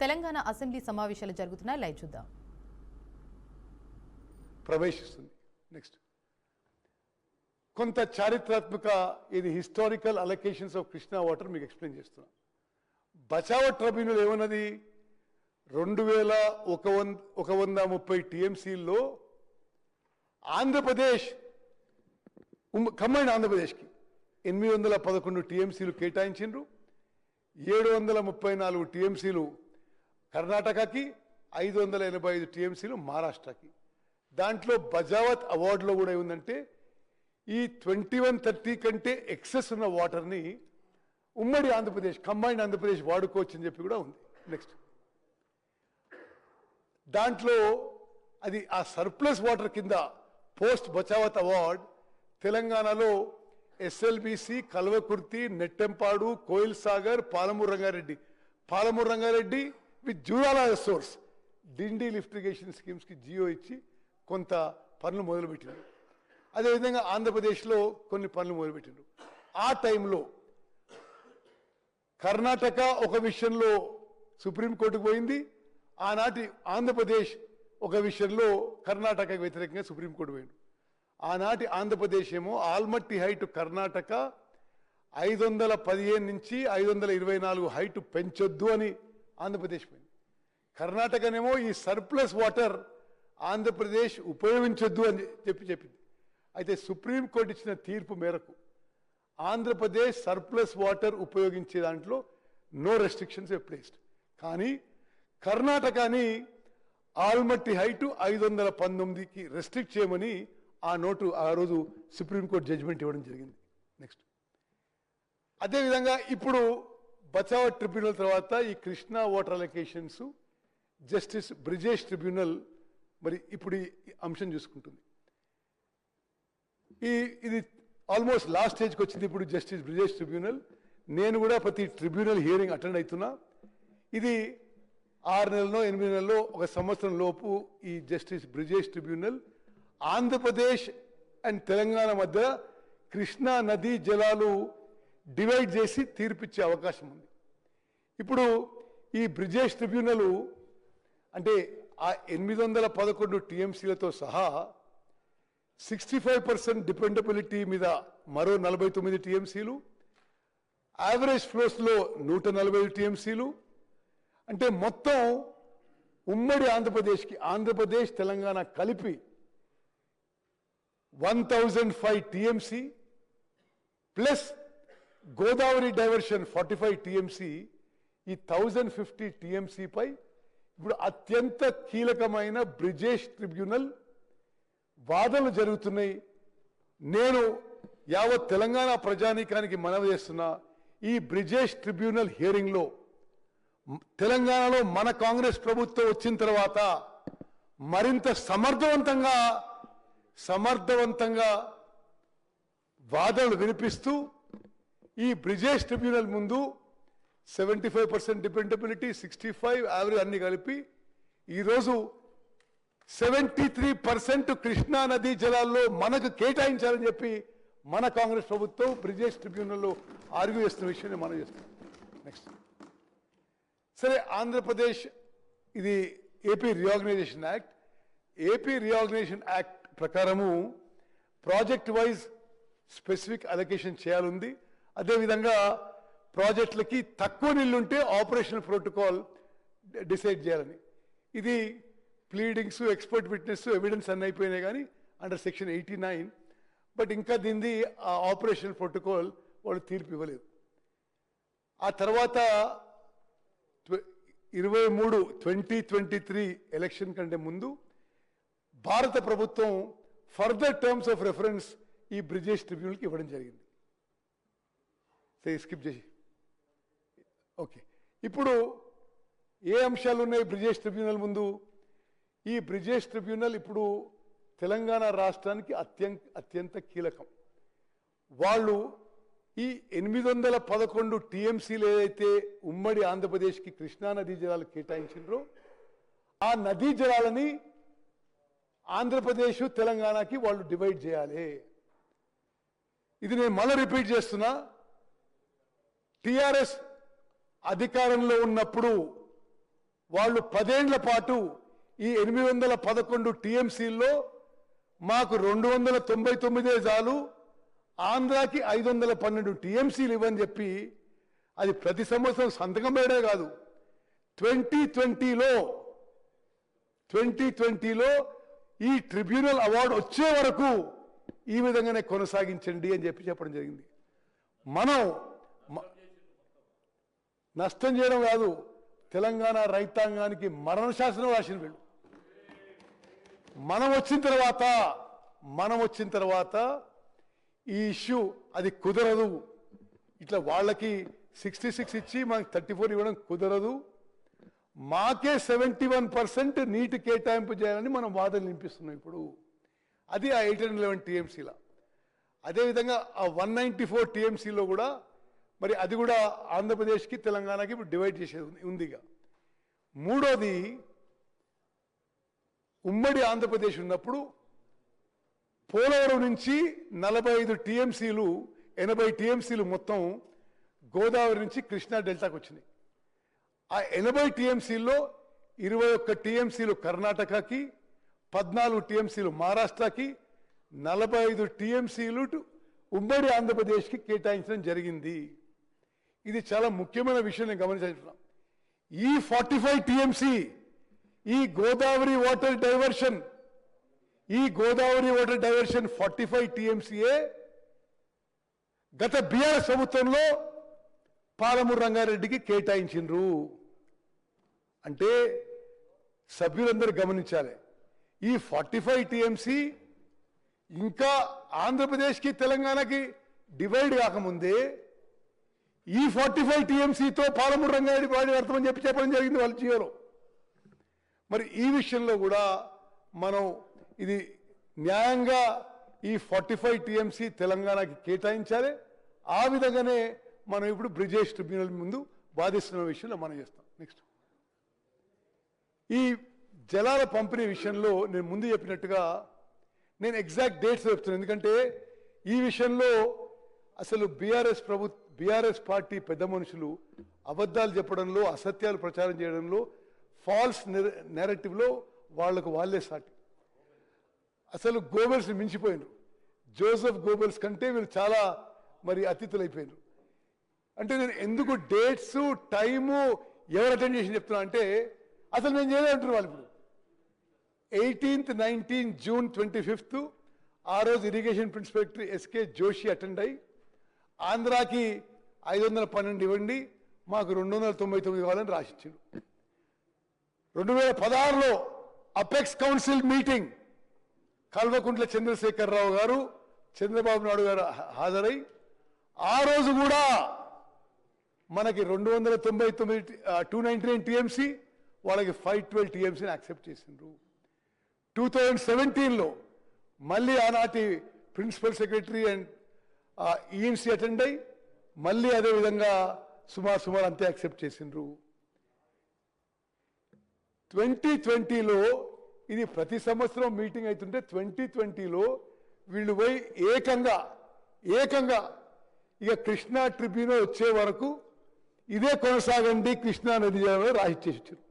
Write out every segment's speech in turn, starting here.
Telangana assembly సమావేశాలు జరుగుతున్నాయి. Live చూద్దాం. ప్రవేశిస్తుంది. నెక్స్ట్ కొంత చారిత్రాత్మక ఇది historical allocations of Krishna water మీకు ఎక్స్ప్లెయిన్ చేస్తున్నా. బచావో ట్రిబ్యునల్ ఏమన్నది 2130 టీఎంసీల్లో ఆంధ్రప్రదేశ్ కంబైన్డ్ ఆంధ్రప్రదేశ్కి 811 టీఎంసీలు కేటాయించిండ్రు. 734 టీఎంసీలు కర్ణాటకకి, 585 టీఎంసీలు మహారాష్ట్రకి. దాంట్లో బజావత్ అవార్డులో కూడా ఏముందంటే ఈ 2130 కంటే ఎక్సెస్ ఉన్న వాటర్ని ఉమ్మడి ఆంధ్రప్రదేశ్ కంబైన్డ్ ఆంధ్రప్రదేశ్ వాడుకోవచ్చు అని చెప్పి కూడా ఉంది. నెక్స్ట్ దాంట్లో అది ఆ సర్ప్లస్ వాటర్ కింద పోస్ట్ బచావత్ అవార్డ్ తెలంగాణలో SLBC, Kalwakurthy, Nettempadu, Koil Sagar, Palamuru Rangareddy with Jurala source Dindi lift irrigation స్కీమ్స్కి జియో ఇచ్చి కొంత పనులు మొదలుపెట్టిండ్రు. అదేవిధంగా ఆంధ్రప్రదేశ్లో కొన్ని పనులు మొదలుపెట్టిండ్రు. ఆ టైంలో కర్ణాటక ఒక విషయంలో సుప్రీంకోర్టుకు పోయింది. ఆనాటి ఆంధ్రప్రదేశ్ ఒక విషయంలో కర్ణాటకకు వ్యతిరేకంగా సుప్రీంకోర్టు పోయింది. ఆనాటి ఆంధ్రప్రదేశ్ ఏమో ఆల్మట్టి హైట్ కర్ణాటక 515 నుంచి 524 హైట్ పెంచొద్దు అని ఆంధ్రప్రదేశ్ పోయింది. కర్ణాటకనేమో ఈ సర్ప్లస్ వాటర్ ఆంధ్రప్రదేశ్ ఉపయోగించొద్దు అని చెప్పింది. అయితే సుప్రీంకోర్టు ఇచ్చిన తీర్పు మేరకు ఆంధ్రప్రదేశ్ సర్ప్లస్ వాటర్ ఉపయోగించే దాంట్లో నో రెస్ట్రిక్షన్స్ ప్లేస్డ్. కానీ కర్ణాటకని ఆల్మట్టి హైట్ 519కి రెస్ట్రిక్ట్ చేయమని ఆ రోజు సుప్రీంకోర్టు జడ్జిమెంట్ ఇవ్వడం జరిగింది. నెక్స్ట్ అదేవిధంగా ఇప్పుడు బచావో ట్రిబ్యునల్ తర్వాత ఈ Krishna water allocations justice Brijesh tribunal మరి ఇప్పుడు ఈ అంశం చూసుకుంటుంది. ఇది ఆల్మోస్ట్ లాస్ట్ స్టేజ్కి వచ్చింది. ఇప్పుడు జస్టిస్ బ్రిజేష్ ట్రిబ్యునల్ నేను కూడా ప్రతి ట్రిబ్యునల్ హియరింగ్ అటెండ్ అవుతున్నా. ఇది 6 నెలల్లో 8 నెలల్లో 1 సంవత్సరం లోపు ఈ justice Brijesh tribunal Andhra Pradesh and Telangana మధ్య కృష్ణా నదీ జలాలు డివైడ్ చేసి తీర్పిచ్చే అవకాశం ఉంది. ఇప్పుడు ఈ బ్రిజేష్ ట్రిబ్యునల్ అంటే ఆ 811 టీఎంసీలతో సహా 65% డిపెండబిలిటీ మీద మరో 49 టీఎంసీలు, యావరేజ్ ఫ్లోస్లో 145 టీఎంసీలు, అంటే మొత్తం ఉమ్మడి ఆంధ్రప్రదేశ్ తెలంగాణ కలిపి 1005 TMC plus Godavari diversion 45 TMC, ఈ 1050 టీఎంసీపై ఇప్పుడు అత్యంత కీలకమైన బ్రిజేష్ ట్రిబ్యునల్ వాదనలు జరుగుతున్నాయి. నేను యావత్ తెలంగాణ ప్రజానీకానికి మనవి చేస్తున్నా, ఈ బ్రిజేష్ ట్రిబ్యునల్ హియరింగ్లో తెలంగాణలో మన కాంగ్రెస్ ప్రభుత్వం వచ్చిన తర్వాత మరింత సమర్థవంతంగా వాదనలు వినిపిస్తూ ఈ బ్రిజేష్ ట్రిబ్యునల్ ముందు 75% డిపెండబిలిటీ, 65 యావరేజ్ అన్ని కలిపి ఈరోజు 73% కృష్ణా నదీ జలాల్లో మనకు కేటాయించాలని చెప్పి మన కాంగ్రెస్ ప్రభుత్వం బ్రిజేష్ ట్రిబ్యునల్లో ఆర్గ్యూ చేస్తున్న విషయాన్ని మనం చేస్తున్నాం. నెక్స్ట్ సరే, ఆంధ్రప్రదేశ్ ఇది AP reorganisation act. AP reorganisation act ప్రకారము ప్రాజెక్ట్ వైజ్ స్పెసిఫిక్ అలొకేషన్ చేయాలంది. అదేవిధంగా ప్రాజెక్టులకి తక్కువ నీళ్లుంటే ఆపరేషనల్ ప్రోటోకాల్ డిసైడ్ చేయాలని. ఇది ప్లీడింగ్స్, ఎక్స్పర్ట్ విట్నెస్, ఎవిడెన్స్ అన్నీ అయిపోయినాయి కానీ అండర్ సెక్షన్ 89. బట్ ఇంకా దీన్ని ఆ ఆపరేషనల్ ప్రోటోకాల్ వాళ్ళు తీర్పు ఇవ్వలేదు. ఆ తర్వాత 2023 ఎలక్షన్ కంటే ముందు భారత ప్రభుత్వం ఫర్దర్ టర్మ్స్ ఆఫ్ రెఫరెన్స్ ఈ బ్రిజేష్ ట్రిబ్యునల్కి ఇవ్వడం జరిగింది. స్కిప్ చేసి ఓకే. ఇప్పుడు ఏ అంశాలు ఉన్నాయి బ్రిజేష్ ట్రిబ్యునల్ ముందు? ఈ బ్రిజేష్ ట్రిబ్యునల్ ఇప్పుడు తెలంగాణ రాష్ట్రానికి అత్యంత కీలకం. వాళ్ళు ఈ 811 టీఎంసీలు ఏదైతే ఉమ్మడి ఆంధ్రప్రదేశ్కి కృష్ణా నదీ జలాలు కేటాయించిండ్రో ఆ నదీ జలాలని ఆంధ్రప్రదేశ్ తెలంగాణకి వాళ్ళు డివైడ్ చేయాలి. ఇది నేను మళ్ళీ రిపీట్ చేస్తున్నా, టిఆర్ఎస్ అధికారంలో ఉన్నప్పుడు వాళ్ళు 10 ఏళ్ల పాటు ఈ 811 టీఎంసీల్లో మాకు 299 చాలు, ఆంధ్రాకి 512 టీఎంసీలు ఇవ్వని చెప్పి అది ప్రతి సంవత్సరం సంతకం వేయడే కాదు, 2020లో ఈ ట్రిబ్యునల్ అవార్డు వచ్చే వరకు ఈ విధంగానే కొనసాగించండి అని చెప్పి చెప్పడం జరిగింది. మనం నష్టం చేయడం కాదు, తెలంగాణ రైతాంగానికి మరణ శాసనం రాసిన వీళ్ళు. మనం వచ్చిన తర్వాత ఈ ఇష్యూ అది కుదరదు, ఇట్లా వాళ్ళకి 66 ఇచ్చి మనకి 34 ఇవ్వడం కుదరదు, మాకే 71% నీటి కేటాయింపు చేయాలని మనం వాదనలు వినిపిస్తున్నాం. ఇప్పుడు అది ఆ 811 టీఎంసీల. అదేవిధంగా ఆ 194 టీఎంసీలో కూడా మరి అది కూడా ఆంధ్రప్రదేశ్కి తెలంగాణకి ఇప్పుడు డివైడ్ చేసేది ఉందిగా. మూడోది, ఉమ్మడి ఆంధ్రప్రదేశ్ ఉన్నప్పుడు పోలవరం నుంచి 45 టీఎంసీలు 80 టీఎంసీలు మొత్తం గోదావరి నుంచి కృష్ణా డెల్టాకు వచ్చినాయి. ఆ 80 టీఎంసీల్లో 21 టీఎంసీలు కర్ణాటకకి, 14 టీఎంసీలు మహారాష్ట్రకి, 45 టీఎంసీలు ఉమ్మడి ఆంధ్రప్రదేశ్కి కేటాయించడం జరిగింది. ఇది చాలా ముఖ్యమైన విషయం నేను గమనించాను. ఈ 45 టీఎంసీ ఈ గోదావరి వాటర్ డైవర్షన్ 45 టీఎంసీఏ గత బీఆర్ఎస్ ప్రభుత్వంలో పాలమూరు రంగారెడ్డికి కేటాయించిండ్రు. అంటే సభ్యులందరూ గమనించాలి, ఈ 45 టీఎంసీ ఇంకా ఆంధ్రప్రదేశ్కి తెలంగాణకి డివైడ్ కాకముందే ఈ 45 టీఎంసీతో పాలమూరు రంగారెడ్డి వాడి అర్థమని చెప్పడం జరిగింది వాళ్ళ జియోలో. మరి ఈ విషయంలో కూడా మనం ఇది న్యాయంగా ఈ 45 టీఎంసీ తెలంగాణకి కేటాయించాలి. ఆ విధంగానే మనం ఇప్పుడు బ్రిజేష్ ట్రిబ్యునల్ ముందు బాధిస్తున్న విషయంలో మనం చేస్తాం. నెక్స్ట్, ఈ జలాల పంపిణీ విషయంలో నేను ముందు చెప్పినట్టుగా నేను ఎగ్జాక్ట్ డేట్స్ చెప్తున్నాను, ఎందుకంటే ఈ విషయంలో అసలు బీఆర్ఎస్ పార్టీ పెద్ద మనుషులు అబద్ధాలు చెప్పడంలో, అసత్యాలు ప్రచారం చేయడంలో, ఫాల్స్ నెరేటివ్లో వాళ్లకు వాళ్ళే సాటి. అసలు గోబెల్స్ని మించిపోయినారు. జోసెఫ్ గోబెల్స్ కంటే వీళ్ళు చాలా మరి అతిథులైపోయినారు. అంటే నేను ఎందుకు డేట్స్, టైము, ఎవరు అటెండ్ చేసి చెప్తున్నా అంటే అసలు నేను చేయలేదంటారు వాళ్ళు. ఇప్పుడు 18th, 19 జూన్ 25 ఆ రోజు irrigation principal secretary SK Joshi attend అయ్యి ఆంధ్రాకి 512 ఇవ్వండి, మాకు 299 కావాలని రాసిచ్చాడు. 2016లో apex council meeting Kalvakuntla Chandrashekar Rao గారు, చంద్రబాబు నాయుడు గారు హాజరై ఆ రోజు కూడా మనకి 299 టీఎంసీ, వాళ్ళకి 512 టీఎంసీని యాక్సెప్ట్ చేసిండ్రు. 2017లో మళ్ళీ ఆనాటి principal secretary and ENC attend అయ్యి మళ్ళీ అదేవిధంగా సుమారు అంతే యాక్సెప్ట్ చేసిండ్రు. 2020లో ఇది ప్రతి సంవత్సరం మీటింగ్ అవుతుంటే 2020లో వీళ్ళు పోయి ఏకంగా ఇక కృష్ణా ట్రిబ్యునల్ వచ్చే వరకు ఇదే కొనసాగండి కృష్ణా నది జలంలో రాసిచ్చేసారు.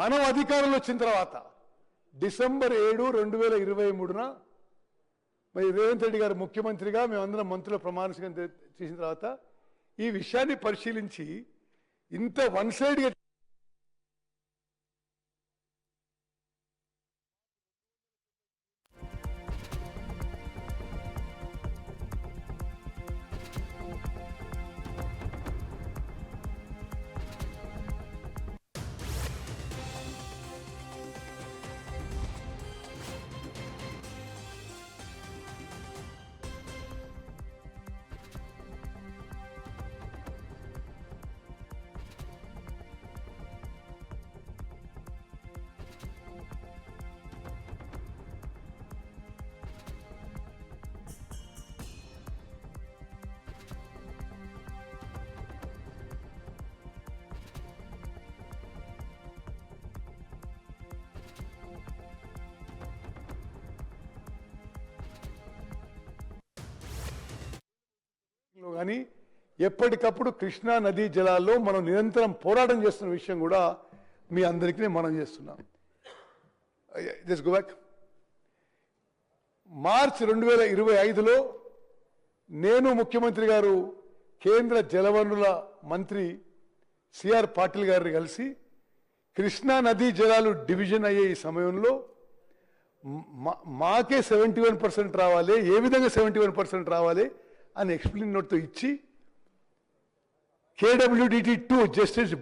మనం అధికారంలో వచ్చిన తర్వాత డిసెంబర్ 7, 2023 మరి రేవంత్ రెడ్డి గారు ముఖ్యమంత్రిగా మేమందరం మంత్రుల ప్రమాణ స్వీకారం చేసిన తర్వాత ఈ విషయాన్ని పరిశీలించి ఇంత వన్ సైడ్గా కానీ ఎప్పటికప్పుడు కృష్ణా నదీ జలాల్లో మనం నిరంతరం పోరాటం చేస్తున్న విషయం కూడా మీ అందరికీ మనం చేస్తున్నాం. Just go back. మార్చ్ 2025లో నేను ముఖ్యమంత్రి గారు కేంద్ర జలవనరుల మంత్రి సిఆర్ పాటిల్ గారిని కలిసి కృష్ణా నదీ జలాలు డివిజన్ అయ్యే ఈ సమయంలో మాకే 71% రావాలి, ఏ విధంగా 71% రావాలి అని ఎక్స్ప్లెయిన్ నోట్తో ఇచ్చి KWDT2 జస్టిస్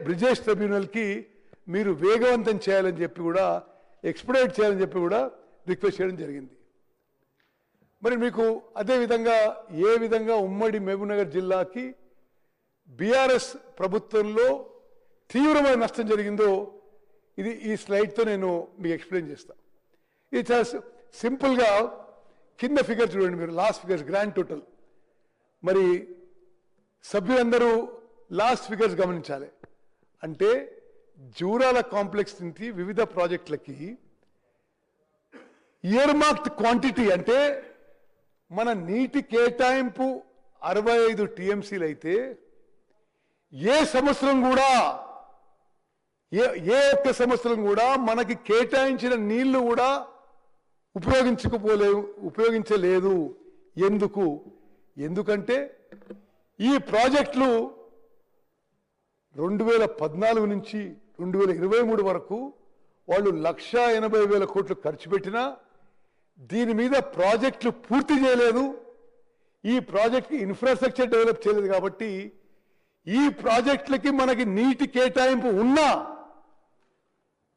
బ్రిజేష్ ట్రిబ్యునల్కి మీరు వేగవంతం చేయాలని చెప్పి కూడా ఎక్స్పెడైట్ చేయాలని చెప్పి కూడా రిక్వెస్ట్ చేయడం జరిగింది. మరి మీకు అదేవిధంగా ఏ విధంగా ఉమ్మడి మహబూబ్నగర్ జిల్లాకి బీఆర్ఎస్ ప్రభుత్వంలో తీవ్రమైన నష్టం జరిగిందో ఇది ఈ స్లైడ్తో నేను మీకు ఎక్స్ప్లెయిన్ చేస్తాను. ఇది చాలా సింపుల్గా కింద ఫిగర్ చూడండి మీరు, లాస్ట్ ఫిగర్స్ గ్రాండ్ టోటల్. మరి సభ్యులందరూ లాస్ట్ ఫిగర్స్ గమనించాలి. అంటే జూరాల కాంప్లెక్స్ నుంచి వివిధ ప్రాజెక్టులకి ఇయర్ మార్క్డ్ క్వాంటిటీ, అంటే మన నీటి కేటాయింపు 65 TMCలు అయితే ఏ సంవత్సరం కూడా ఏ ఒక్క సంవత్సరం కూడా మనకి కేటాయించిన నీళ్లు కూడా ఉపయోగించలేదు. ఎందుకంటే ఈ ప్రాజెక్టులు 2014 నుంచి 2023 వరకు వాళ్ళు 1,80,000 కోట్లు ఖర్చు పెట్టినా దీని మీద ప్రాజెక్టులు పూర్తి చేయలేదు. ఈ ప్రాజెక్ట్కి ఇన్ఫ్రాస్ట్రక్చర్ డెవలప్ చేయలేదు. కాబట్టి ఈ ప్రాజెక్టులకి మనకి నీటి కేటాయింపు ఉన్నా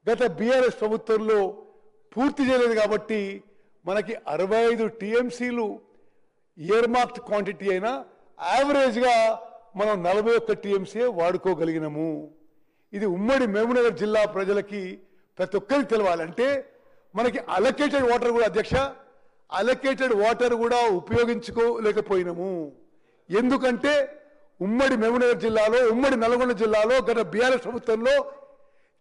గత బీఆర్ఎస్ ప్రభుత్వంలో పూర్తి చేయలేదు. కాబట్టి మనకి 65 TMCలు ఇయర్ మార్క్డ్ క్వాంటిటీ అయినా యావరేజ్గా మనం 41 TMC వాడుకోగలిగినాము. ఇది ఉమ్మడి మహబూబ్నగర్ జిల్లా ప్రజలకి ప్రతి ఒక్కరికి తెలవాలంటే మనకి అలొకేటెడ్ వాటర్ కూడా అధ్యక్ష అలొకేటెడ్ వాటర్ కూడా ఉపయోగించుకోలేకపోయినాము. ఎందుకంటే ఉమ్మడి మహబూబ్నగర్ జిల్లాలో, ఉమ్మడి నల్గొండ జిల్లాలో గత బీఆర్ఎస్ ప్రభుత్వంలో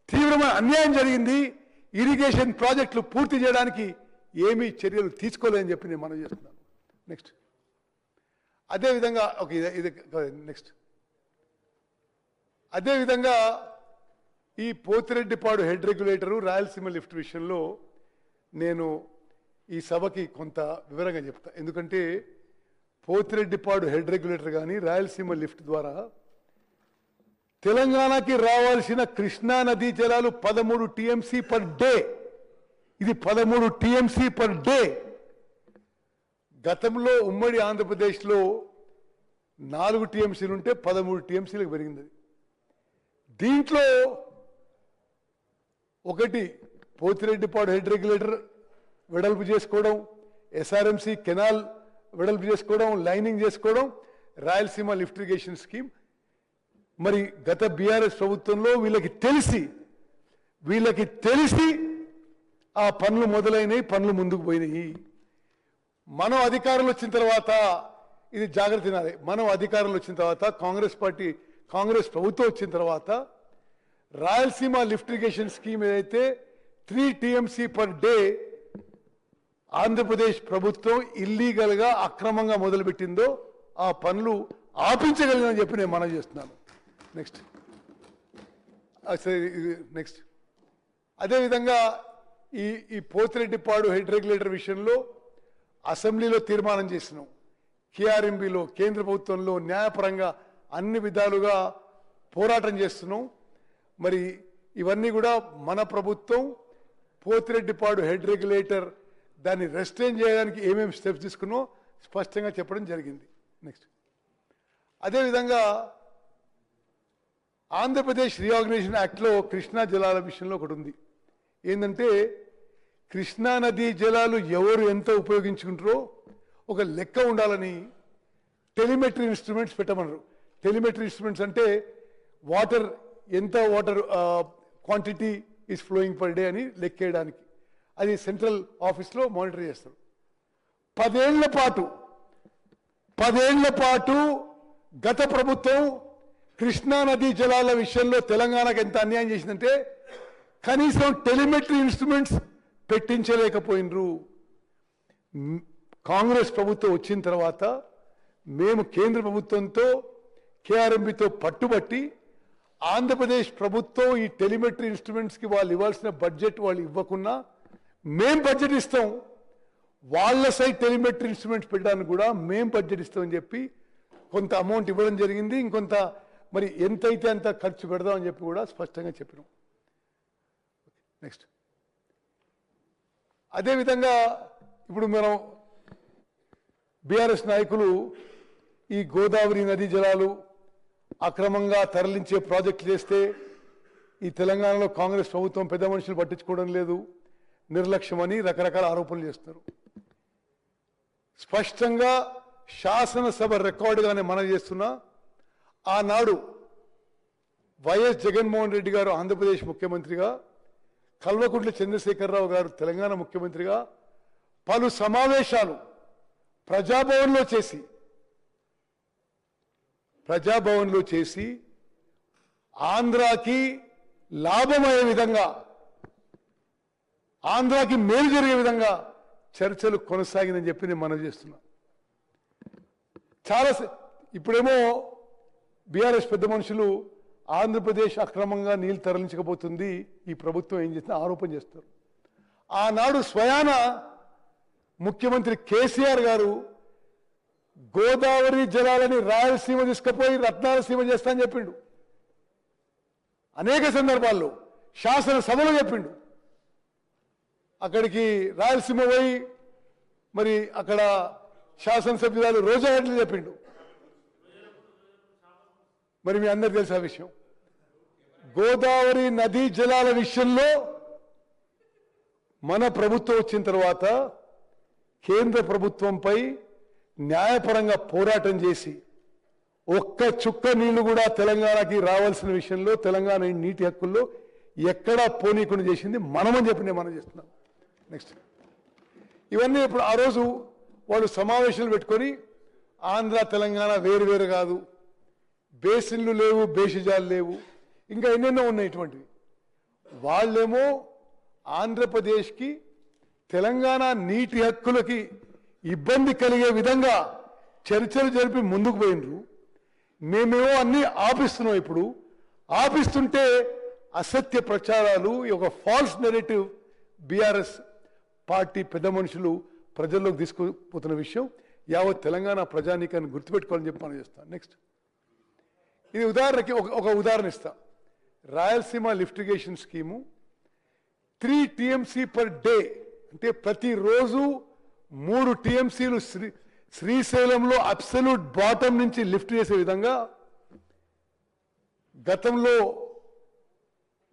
తీవ్రమైన అన్యాయం జరిగింది. ఇరిగేషన్ ప్రాజెక్టులు పూర్తి చేయడానికి ఏమీ చర్యలు తీసుకోలేదని చెప్పి నేను మనం చేస్తున్నాను. నెక్స్ట్ అదేవిధంగా నెక్స్ట్ అదేవిధంగా ఈ Pothireddypadu head regulator Rayalaseema lift విషయంలో నేను ఈ సభకి కొంత వివరంగా చెప్తా. ఎందుకంటే పోతిరెడ్డిపాడు హెడ్ రెగ్యులేటర్ కానీ రాయలసీమ లిఫ్ట్ ద్వారా తెలంగాణకి రావాల్సిన కృష్ణా నదీ జలాలు 13 TMC పర్ డే. ఇది 13 TMC పర్ డే. గతంలో ఉమ్మడి ఆంధ్రప్రదేశ్లో 4 TMCలు ఉంటే 13 TMCలకు పెరిగింది. దీంట్లో ఒకటి పోతిరెడ్డిపాడు హెడ్ రెగ్యులేటర్ వెడల్పు చేసుకోవడం, SRMC కెనాల్ వెడల్పు చేసుకోవడం, లైనింగ్ చేసుకోవడం, రాయలసీమ లిఫ్ట్ ఇరిగేషన్ స్కీమ్. మరి గత బీఆర్ఎస్ ప్రభుత్వంలో వీళ్ళకి తెలిసి ఆ పనులు మొదలైనవి, పనులు ముందుకు పోయినాయి. మనం అధికారంలో వచ్చిన తర్వాత ఇది జాగ్రత్త తినాలి. మనం అధికారంలో వచ్చిన తర్వాత కాంగ్రెస్ ప్రభుత్వం వచ్చిన తర్వాత రాయలసీమ లిఫ్ట్ ఇరిగేషన్ స్కీమ్ ఏదైతే 3 TMC పర్ డే ఆంధ్రప్రదేశ్ ప్రభుత్వం ఇల్లీగల్గా అక్రమంగా మొదలుపెట్టిందో ఆ పనులు ఆపించగలిగినని చెప్పి నేను మనం చేస్తున్నాను. నెక్స్ట్ అదేవిధంగా ఈ పోతిరెడ్డిపాడు హెడ్ రెగ్యులేటర్ విషయంలో అసెంబ్లీలో తీర్మానం చేసినాం. KRMBలో కేంద్ర ప్రభుత్వంలో న్యాయపరంగా అన్ని విధాలుగా పోరాటం చేస్తున్నాం. మరి ఇవన్నీ కూడా మన ప్రభుత్వం పోతిరెడ్డిపాడు హెడ్ రెగ్యులేటర్ దాన్ని రెస్ట్రైన్ చేయడానికి ఏమేమి స్టెప్స్ తీసుకున్నో స్పష్టంగా చెప్పడం జరిగింది. నెక్స్ట్ అదేవిధంగా ఆంధ్రప్రదేశ్ రీఆర్గనైజేషన్ యాక్ట్లో కృష్ణా జలాల విషయంలో ఒకటి ఉంది. ఏంటంటే కృష్ణా నదీ జలాలు ఎవరు ఎంత ఉపయోగించుకుంటారో ఒక లెక్క ఉండాలని టెలిమెట్రీ ఇన్స్ట్రుమెంట్స్ పెట్టమన్నారు. టెలిమెట్రీ ఇన్స్ట్రుమెంట్స్ అంటే ఎంత water quantity is flowing per day అని లెక్కేయడానికి. అది సెంట్రల్ ఆఫీస్లో మానిటర్ చేస్తారు. 10 ఏళ్ల పాటు గత ప్రభుత్వం కృష్ణా నదీ జలాల విషయంలో తెలంగాణకు ఎంత అన్యాయం చేసిందంటే కనీసం టెలిమెట్రీ ఇన్స్ట్రుమెంట్స్ పెట్టించలేకపోయినరు. కాంగ్రెస్ ప్రభుత్వం వచ్చిన తర్వాత మేము కేంద్ర ప్రభుత్వంతో కేఆర్ఎంబితో పట్టుబట్టి ఆంధ్రప్రదేశ్ ప్రభుత్వం ఈ టెలిమెట్రీ ఇన్స్ట్రుమెంట్స్కి వాళ్ళు ఇవ్వాల్సిన బడ్జెట్ వాళ్ళు ఇవ్వకున్నా మేం బడ్జెట్ ఇస్తాం, వాళ్ళ సైడ్ టెలిమెట్రీ ఇన్స్ట్రుమెంట్స్ పెట్టడానికి కూడా మేం బడ్జెట్ ఇస్తామని చెప్పి కొంత అమౌంట్ ఇవ్వడం జరిగింది. ఇంకొంత మరి ఎంతైతే అంత ఖర్చు పెడదామని చెప్పి కూడా స్పష్టంగా చెప్పినాం. నెక్స్ట్ అదేవిధంగా ఇప్పుడు మనం బీఆర్ఎస్ నాయకులు ఈ గోదావరి నదీ జలాలు అక్రమంగా తరలించే ప్రాజెక్టులు చేస్తే ఈ తెలంగాణలో కాంగ్రెస్ ప్రభుత్వం పెద్ద మనుషులు పట్టించుకోవడం లేదు, నిర్లక్ష్యమని రకరకాల ఆరోపణలు చేస్తారు. స్పష్టంగా శాసనసభ రికార్డుగానే మనవి చేస్తున్నా, ఆనాడు వైఎస్ జగన్మోహన్ రెడ్డి గారు ఆంధ్రప్రదేశ్ ముఖ్యమంత్రిగా, కల్వకుంట్ల చంద్రశేఖరరావు గారు తెలంగాణ ముఖ్యమంత్రిగా పలు సమావేశాలు ప్రజాభవన్లో చేసి ఆంధ్రాకి లాభమయ్యే విధంగా, ఆంధ్రాకి మేలు జరిగే విధంగా చర్చలు కొనసాగిందని చెప్పి నేను మనవి చేస్తున్నా. ఇప్పుడేమో బీఆర్ఎస్ పెద్ద మనుషులు ఆంధ్రప్రదేశ్ అక్రమంగా నీళ్లు తరలించకపోతుంది, ఈ ప్రభుత్వం ఏం చేస్తుందో ఆరోపణ చేస్తారు. ఆనాడు స్వయాన ముఖ్యమంత్రి కేసీఆర్ గారు గోదావరి జలాలని రాయలసీమ తీసుకుపోయి రత్నాలసీమ చేస్తా అని చెప్పిండు. అనేక సందర్భాల్లో శాసనసభలో చెప్పిండు. అక్కడికి రాయలసీమ పోయి మరి అక్కడ శాసనసభ్యురాలు రోజా గంటలు చెప్పిండు. మరి మీ అందరు తెలుసు ఆ విషయం. గోదావరి నదీ జలాల విషయంలో మన ప్రభుత్వం వచ్చిన తర్వాత కేంద్ర ప్రభుత్వంపై న్యాయపరంగా పోరాటం చేసి ఒక్క చుక్క నీళ్లు కూడా తెలంగాణకి రావాల్సిన విషయంలో తెలంగాణ నీటి హక్కుల్లో ఎక్కడా పోనీకుండా చేసింది మనమని చెప్పి నేను మనం చేస్తున్నాం. నెక్స్ట్ ఇవన్నీ ఇప్పుడు ఆ రోజు వాళ్ళు సమావేశాలు పెట్టుకొని ఆంధ్ర తెలంగాణ వేరు కాదు, బేసిన్లు లేవు, బేసిజాలు లేవు, ఇంకా ఎన్నెన్నో ఉన్నాయి ఇటువంటివి. వాళ్ళేమో ఆంధ్రప్రదేశ్కి తెలంగాణ నీటి హక్కులకి ఇబ్బంది కలిగే విధంగా చర్చలు జరిపి ముందుకు పోయినరు. మేమేమో అన్ని ఆపిస్తున్నాం. ఇప్పుడు ఆపిస్తుంటే అసత్య ప్రచారాలు, ఒక ఫాల్స్ నెరేటివ్ బీఆర్ఎస్ పార్టీ పెద్ద మనుషులు ప్రజల్లోకి తీసుకుపోతున్న విషయం యావత్ తెలంగాణ ప్రజానీకాన్ని గుర్తుపెట్టుకోవాలని చెప్పి మనం చేస్తాం. నెక్స్ట్ ఇది ఉదాహరణకి ఒక ఉదాహరణ ఇస్తా. Rayalaseema lift irrigation scheme 3 TMC per day, అంటే ప్రతిరోజు 3 TMCలు శ్రీశైలంలో అబ్సల్యూట్ బాటం నుంచి లిఫ్ట్ చేసే విధంగా గతంలో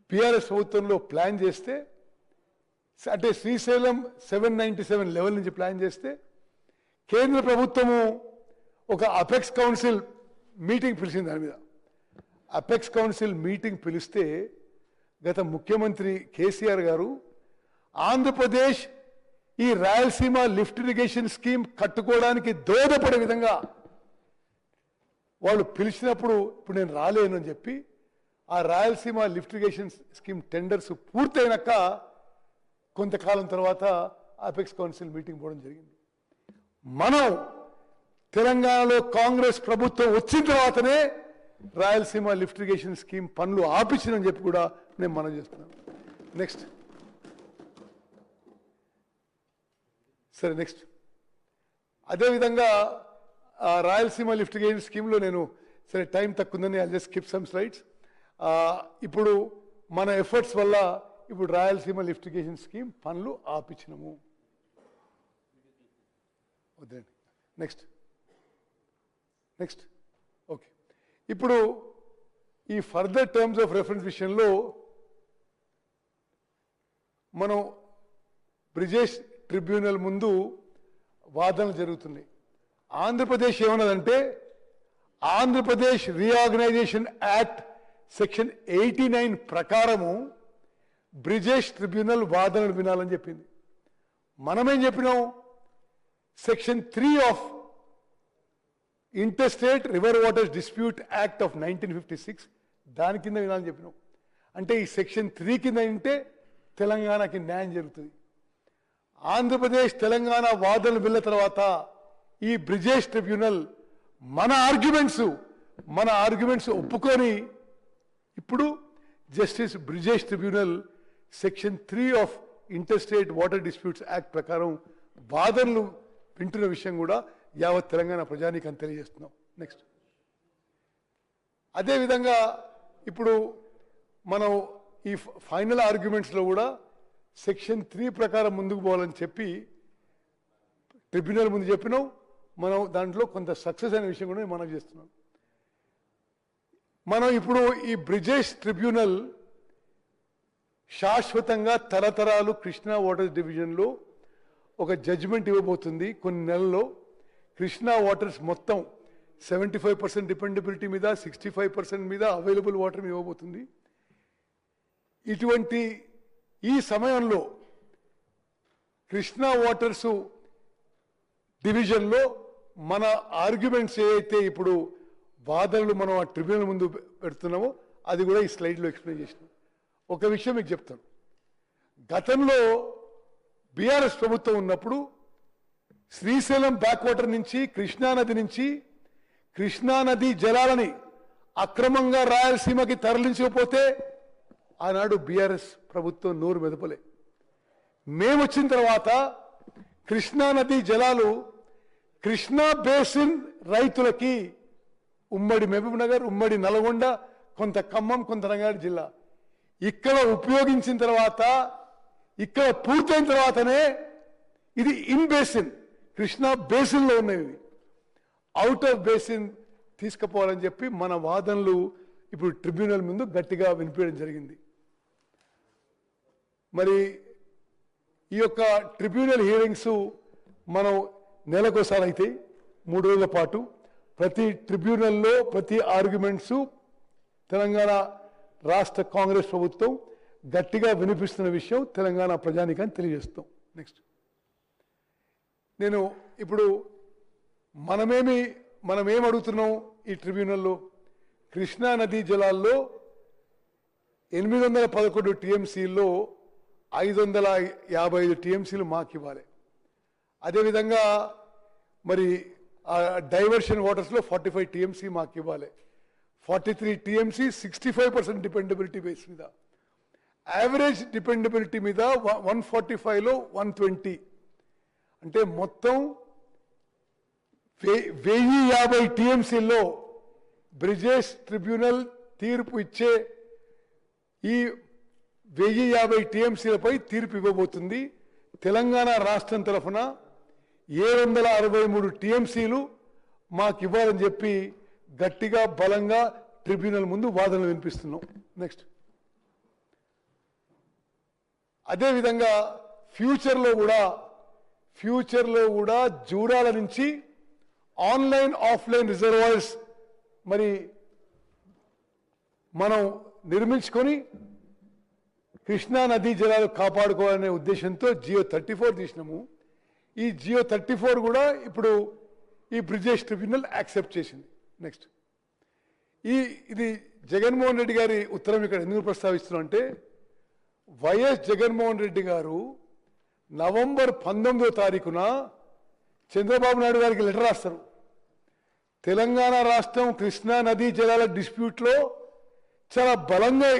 బీఆర్ఎస్ ప్రభుత్వంలో ప్లాన్ చేస్తే, అంటే శ్రీశైలం 797 లెవెల్ నుంచి ప్లాన్ చేస్తే కేంద్ర ప్రభుత్వము ఒక అపెక్స్ కౌన్సిల్ మీటింగ్ పిలిచింది. దాని మీద అపెక్స్ కౌన్సిల్ మీటింగ్ పిలిస్తే గత ముఖ్యమంత్రి కేసీఆర్ గారు ఆంధ్రప్రదేశ్ ఈ రాయలసీమ లిఫ్ట్ ఇరిగేషన్ స్కీమ్ కట్టుకోవడానికి దోహదపడే విధంగా వాళ్ళు పిలిచినప్పుడు ఇప్పుడు నేను రాలేను అని చెప్పి ఆ Rayalaseema lift irrigation scheme tenders పూర్తయినాక కొంతకాలం తర్వాత అపెక్స్ కౌన్సిల్ మీటింగ్ పోవడం జరిగింది. మనం తెలంగాణలో కాంగ్రెస్ ప్రభుత్వం వచ్చిన తర్వాతనే రాయలసీమ లిఫ్ట్ ఇరిగేషన్ స్కీమ్ పనులు ఆపించిందని చెప్పి కూడా నేను మనం చేస్తున్నాను. నెక్స్ట్ సరే, నెక్స్ట్ అదేవిధంగా రాయలసీమ లిఫ్ట్ ఇరిగేషన్ స్కీమ్లో నేను సరే టైం తక్కువ ఉందని I just skip some slides. ఇప్పుడు మన ఎఫర్ట్స్ వల్ల ఇప్పుడు రాయలసీమ లిఫ్ట్ ఇరిగేషన్ స్కీమ్ పనులు ఆపించినము. వద్దండి. Next okay. ఇప్పుడు ఈ ఫర్దర్ టర్మ్స్ ఆఫ్ రెఫరెన్స్ విషయంలో మనం బ్రిజేష్ ట్రిబ్యునల్ ముందు వాదనలు జరుగుతున్నాయి. ఆంధ్రప్రదేశ్ ఏమన్నదంటే ఆంధ్రప్రదేశ్ రీఆర్గనైజేషన్ యాక్ట్ సెక్షన్ 89 ప్రకారము బ్రిజేష్ ట్రిబ్యునల్ వాదనలు వినాలని చెప్పింది. మనమేం చెప్పినాం, section 3 of interstate river waters dispute act of 1956 దాని కింద వినాలని చెప్పినాం. అంటే ఈ సెక్షన్ 3 కింద వింటే తెలంగాణకి న్యాయం జరుగుతుంది. ఆంధ్రప్రదేశ్ తెలంగాణ వాదనలు విన్న తర్వాత ఈ బ్రిజేష్ ట్రిబ్యునల్ మన ఆర్గ్యుమెంట్స్ ఒప్పుకొని ఇప్పుడు justice Brijesh tribunal section 3 of interstate water disputes act ప్రకారం వాదనలు వింటున్న విషయం కూడా యావత్ తెలంగాణ ప్రజానీకం తెలియజేస్తున్నాం. నెక్స్ట్, అదేవిధంగా ఇప్పుడు మనం ఈ ఫైనల్ ఆర్గ్యుమెంట్స్లో కూడా సెక్షన్ 3 ప్రకారం ముందుకు పోవాలని చెప్పి ట్రిబ్యునల్ ముందు చెప్పినాం. మనం దాంట్లో కొంత సక్సెస్ అయిన విషయం కూడా మనం చేస్తున్నాం. మనం ఇప్పుడు ఈ బ్రిజేష్ ట్రిబ్యునల్ శాశ్వతంగా తరతరాలు కృష్ణా వాటర్స్ డివిజన్లో ఒక జడ్జిమెంట్ ఇవ్వబోతుంది. కొన్ని నెలల్లో కృష్ణా వాటర్స్ మొత్తం 75% డిపెండబిలిటీ మీద, 65% మీద అవైలబుల్ వాటర్ ఇవ్వబోతుంది. ఇటువంటి ఈ సమయంలో కృష్ణా వాటర్స్ డివిజన్లో మన ఆర్గ్యుమెంట్స్ ఏవైతే ఇప్పుడు వాదనలు మనం ఆ ట్రిబ్యునల్ ముందు పెడుతున్నామో అది కూడా ఈ స్లైడ్లో ఎక్స్ప్లెయిన్ చేసినాం. ఒక విషయం మీకు చెప్తాను. గతంలో బీఆర్ఎస్ ప్రభుత్వం ఉన్నప్పుడు శ్రీశైలం బ్యాక్ వాటర్ నుంచి కృష్ణానది నుంచి కృష్ణానది జలాలని అక్రమంగా రాయలసీమకి తరలించకపోతే ఆనాడు బీఆర్ఎస్ ప్రభుత్వం నోరు మెదపలే. మేము వచ్చిన తర్వాత కృష్ణానది జలాలు కృష్ణా బేసిన్ రైతులకి ఉమ్మడి మహబూబ్ నగర్, ఉమ్మడి నల్గొండ, కొంత ఖమ్మం, కొంత రంగారెడ్డి జిల్లా ఇక్కడ ఉపయోగించిన తర్వాత, ఇక్కడ పూర్తయిన తర్వాతనే ఇది ఇన్ బేసిన్ కృష్ణా బేసిన్లో ఉన్నవి, అవుట్ ఆఫ్ బేసిన్ తీసుకుపోవాలని చెప్పి మన వాదనలు ఇప్పుడు ట్రిబ్యునల్ ముందు గట్టిగా వినిపించడం జరిగింది. మరి ఈ యొక్క ట్రిబ్యునల్ హియరింగ్స్ మనం నెలకోసారి అయితే 3 రోజుల పాటు ప్రతి ట్రిబ్యునల్లో ప్రతి ఆర్గ్యుమెంట్స్ తెలంగాణ రాష్ట్ర కాంగ్రెస్ ప్రభుత్వం గట్టిగా వినిపిస్తున్న విషయం తెలంగాణ ప్రజానీకాన్ని తెలియజేస్తాం. నెక్స్ట్, నేను ఇప్పుడు మనమేం అడుగుతున్నాం ఈ ట్రిబ్యునల్లో? కృష్ణా నదీ జలాల్లో 811 టీఎంసీల్లో 555 టీఎంసీలు మాకు ఇవ్వాలి. అదేవిధంగా మరి డైవర్షన్ వాటర్స్లో 45 టీఎంసీ మాకు ఇవ్వాలి. 43 టీఎంసీ 65% డిపెండబిలిటీ బేస్ మీద, యావరేజ్ డిపెండబిలిటీ మీద 145లో 120, అంటే మొత్తం 1050 టీఎంసీల్లో బ్రిజేష్ ట్రిబ్యునల్ తీర్పు ఇచ్చే ఈ 1050 టీఎంసీలపై తీర్పు ఇవ్వబోతుంది. తెలంగాణ రాష్ట్రం తరఫున 763 టీఎంసీలు మాకు ఇవ్వాలని చెప్పి గట్టిగా బలంగా ట్రిబ్యునల్ ముందు వాదనలు వినిపిస్తున్నాం. నెక్స్ట్, అదేవిధంగా ఫ్యూచర్లో కూడా జూరాల నుంచి ఆన్లైన్ ఆఫ్లైన్ రిజర్వాయర్స్ మరి మనం నిర్మించుకొని కృష్ణా నదీ జలాలు కాపాడుకోవాలనే ఉద్దేశంతో జియో 34 తీసినాము. ఈ జియో 34 కూడా ఇప్పుడు ఈ బ్రిజేష్ ట్రిబ్యునల్ యాక్సెప్ట్ చేసింది. నెక్స్ట్, ఇది జగన్మోహన్ రెడ్డి గారి ఉత్తరం ఇక్కడ ఎందుకు ప్రస్తావిస్తున్నాం అంటే, వైఎస్ జగన్మోహన్ రెడ్డి గారు నవంబర్ 19వ తారీఖున చంద్రబాబు నాయుడు గారికి లెటర్ రాస్తారు. తెలంగాణ రాష్ట్రం కృష్ణా నదీ జలాల డిస్ప్యూట్లో చాలా బలంగా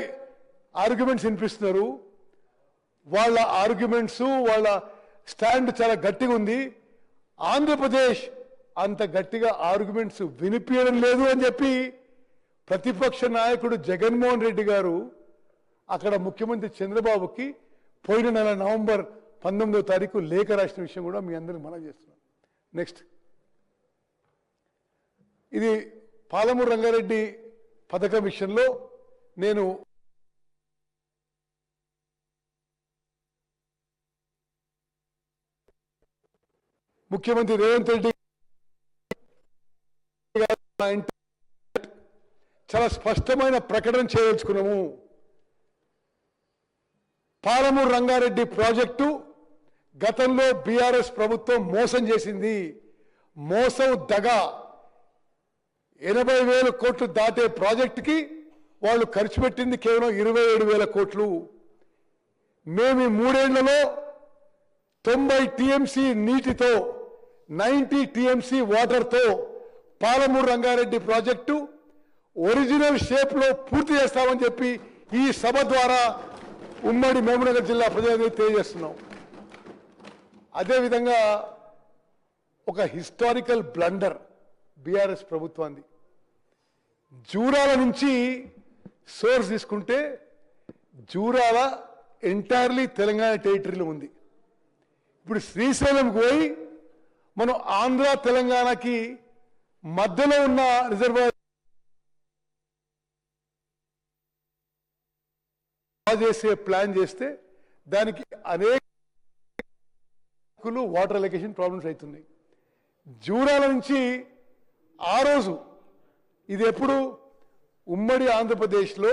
ఆర్గ్యుమెంట్స్ వినిపిస్తున్నారు. వాళ్ళ ఆర్గ్యుమెంట్స్, వాళ్ళ స్టాండ్ చాలా గట్టిగా ఉంది. ఆంధ్రప్రదేశ్ అంత గట్టిగా ఆర్గ్యుమెంట్స్ వినిపించడం లేదు అని చెప్పి ప్రతిపక్ష నాయకుడు జగన్మోహన్ రెడ్డి గారు అక్కడ ముఖ్యమంత్రి చంద్రబాబుకి పోయిన నెల నవంబర్ 19వ తారీఖు లేఖ రాసిన విషయం కూడా మీ అందరికి మనం చేస్తున్నాం. నెక్స్ట్, ఇది పాలమూరు రంగారెడ్డి పథకం విషయంలో నేను ముఖ్యమంత్రి రేవంత్ రెడ్డి చాలా స్పష్టమైన ప్రకటన చేయదలుచుకున్నాము. పాలమూరు రంగారెడ్డి ప్రాజెక్టు గతంలో బీఆర్ఎస్ ప్రభుత్వం మోసం చేసింది. మోసం దగ 80,000 కోట్లు దాటే ప్రాజెక్టుకి వాళ్ళు ఖర్చు పెట్టింది కేవలం 27,000 కోట్లు. మేము ఈ 3 ఏళ్లలో 90 టీఎంసీ నీటితో 90 టీఎంసీ వాటర్తో పాలమూరు రంగారెడ్డి ప్రాజెక్టు ఒరిజినల్ షేప్లో పూర్తి చేస్తామని చెప్పి ఈ సభ ద్వారా ఉమ్మడి మహబూబ్నగర్ జిల్లా ప్రజలకు తెలియజేస్తున్నాం. అదేవిధంగా ఒక హిస్టారికల్ బ్లండర్ బీఆర్ఎస్ ప్రభుత్వాన్ని, జూరాల నుంచి సోర్స్ తీసుకుంటే జూరాల ఎంటైర్లీ తెలంగాణ టెరిటరీలో ఉంది. ఇప్పుడు శ్రీశైలంకి పోయి మనం ఆంధ్ర తెలంగాణకి మధ్యలో ఉన్న రిజర్వాయర్ చేసే ప్లాన్ చేస్తే దానికి అనేక వాటర్ అలొకేషన్ ప్రాబ్లమ్స్ అవుతున్నాయి. జూరాల నుంచి ఆ రోజు ఇది ఎప్పుడు ఉమ్మడి ఆంధ్రప్రదేశ్లో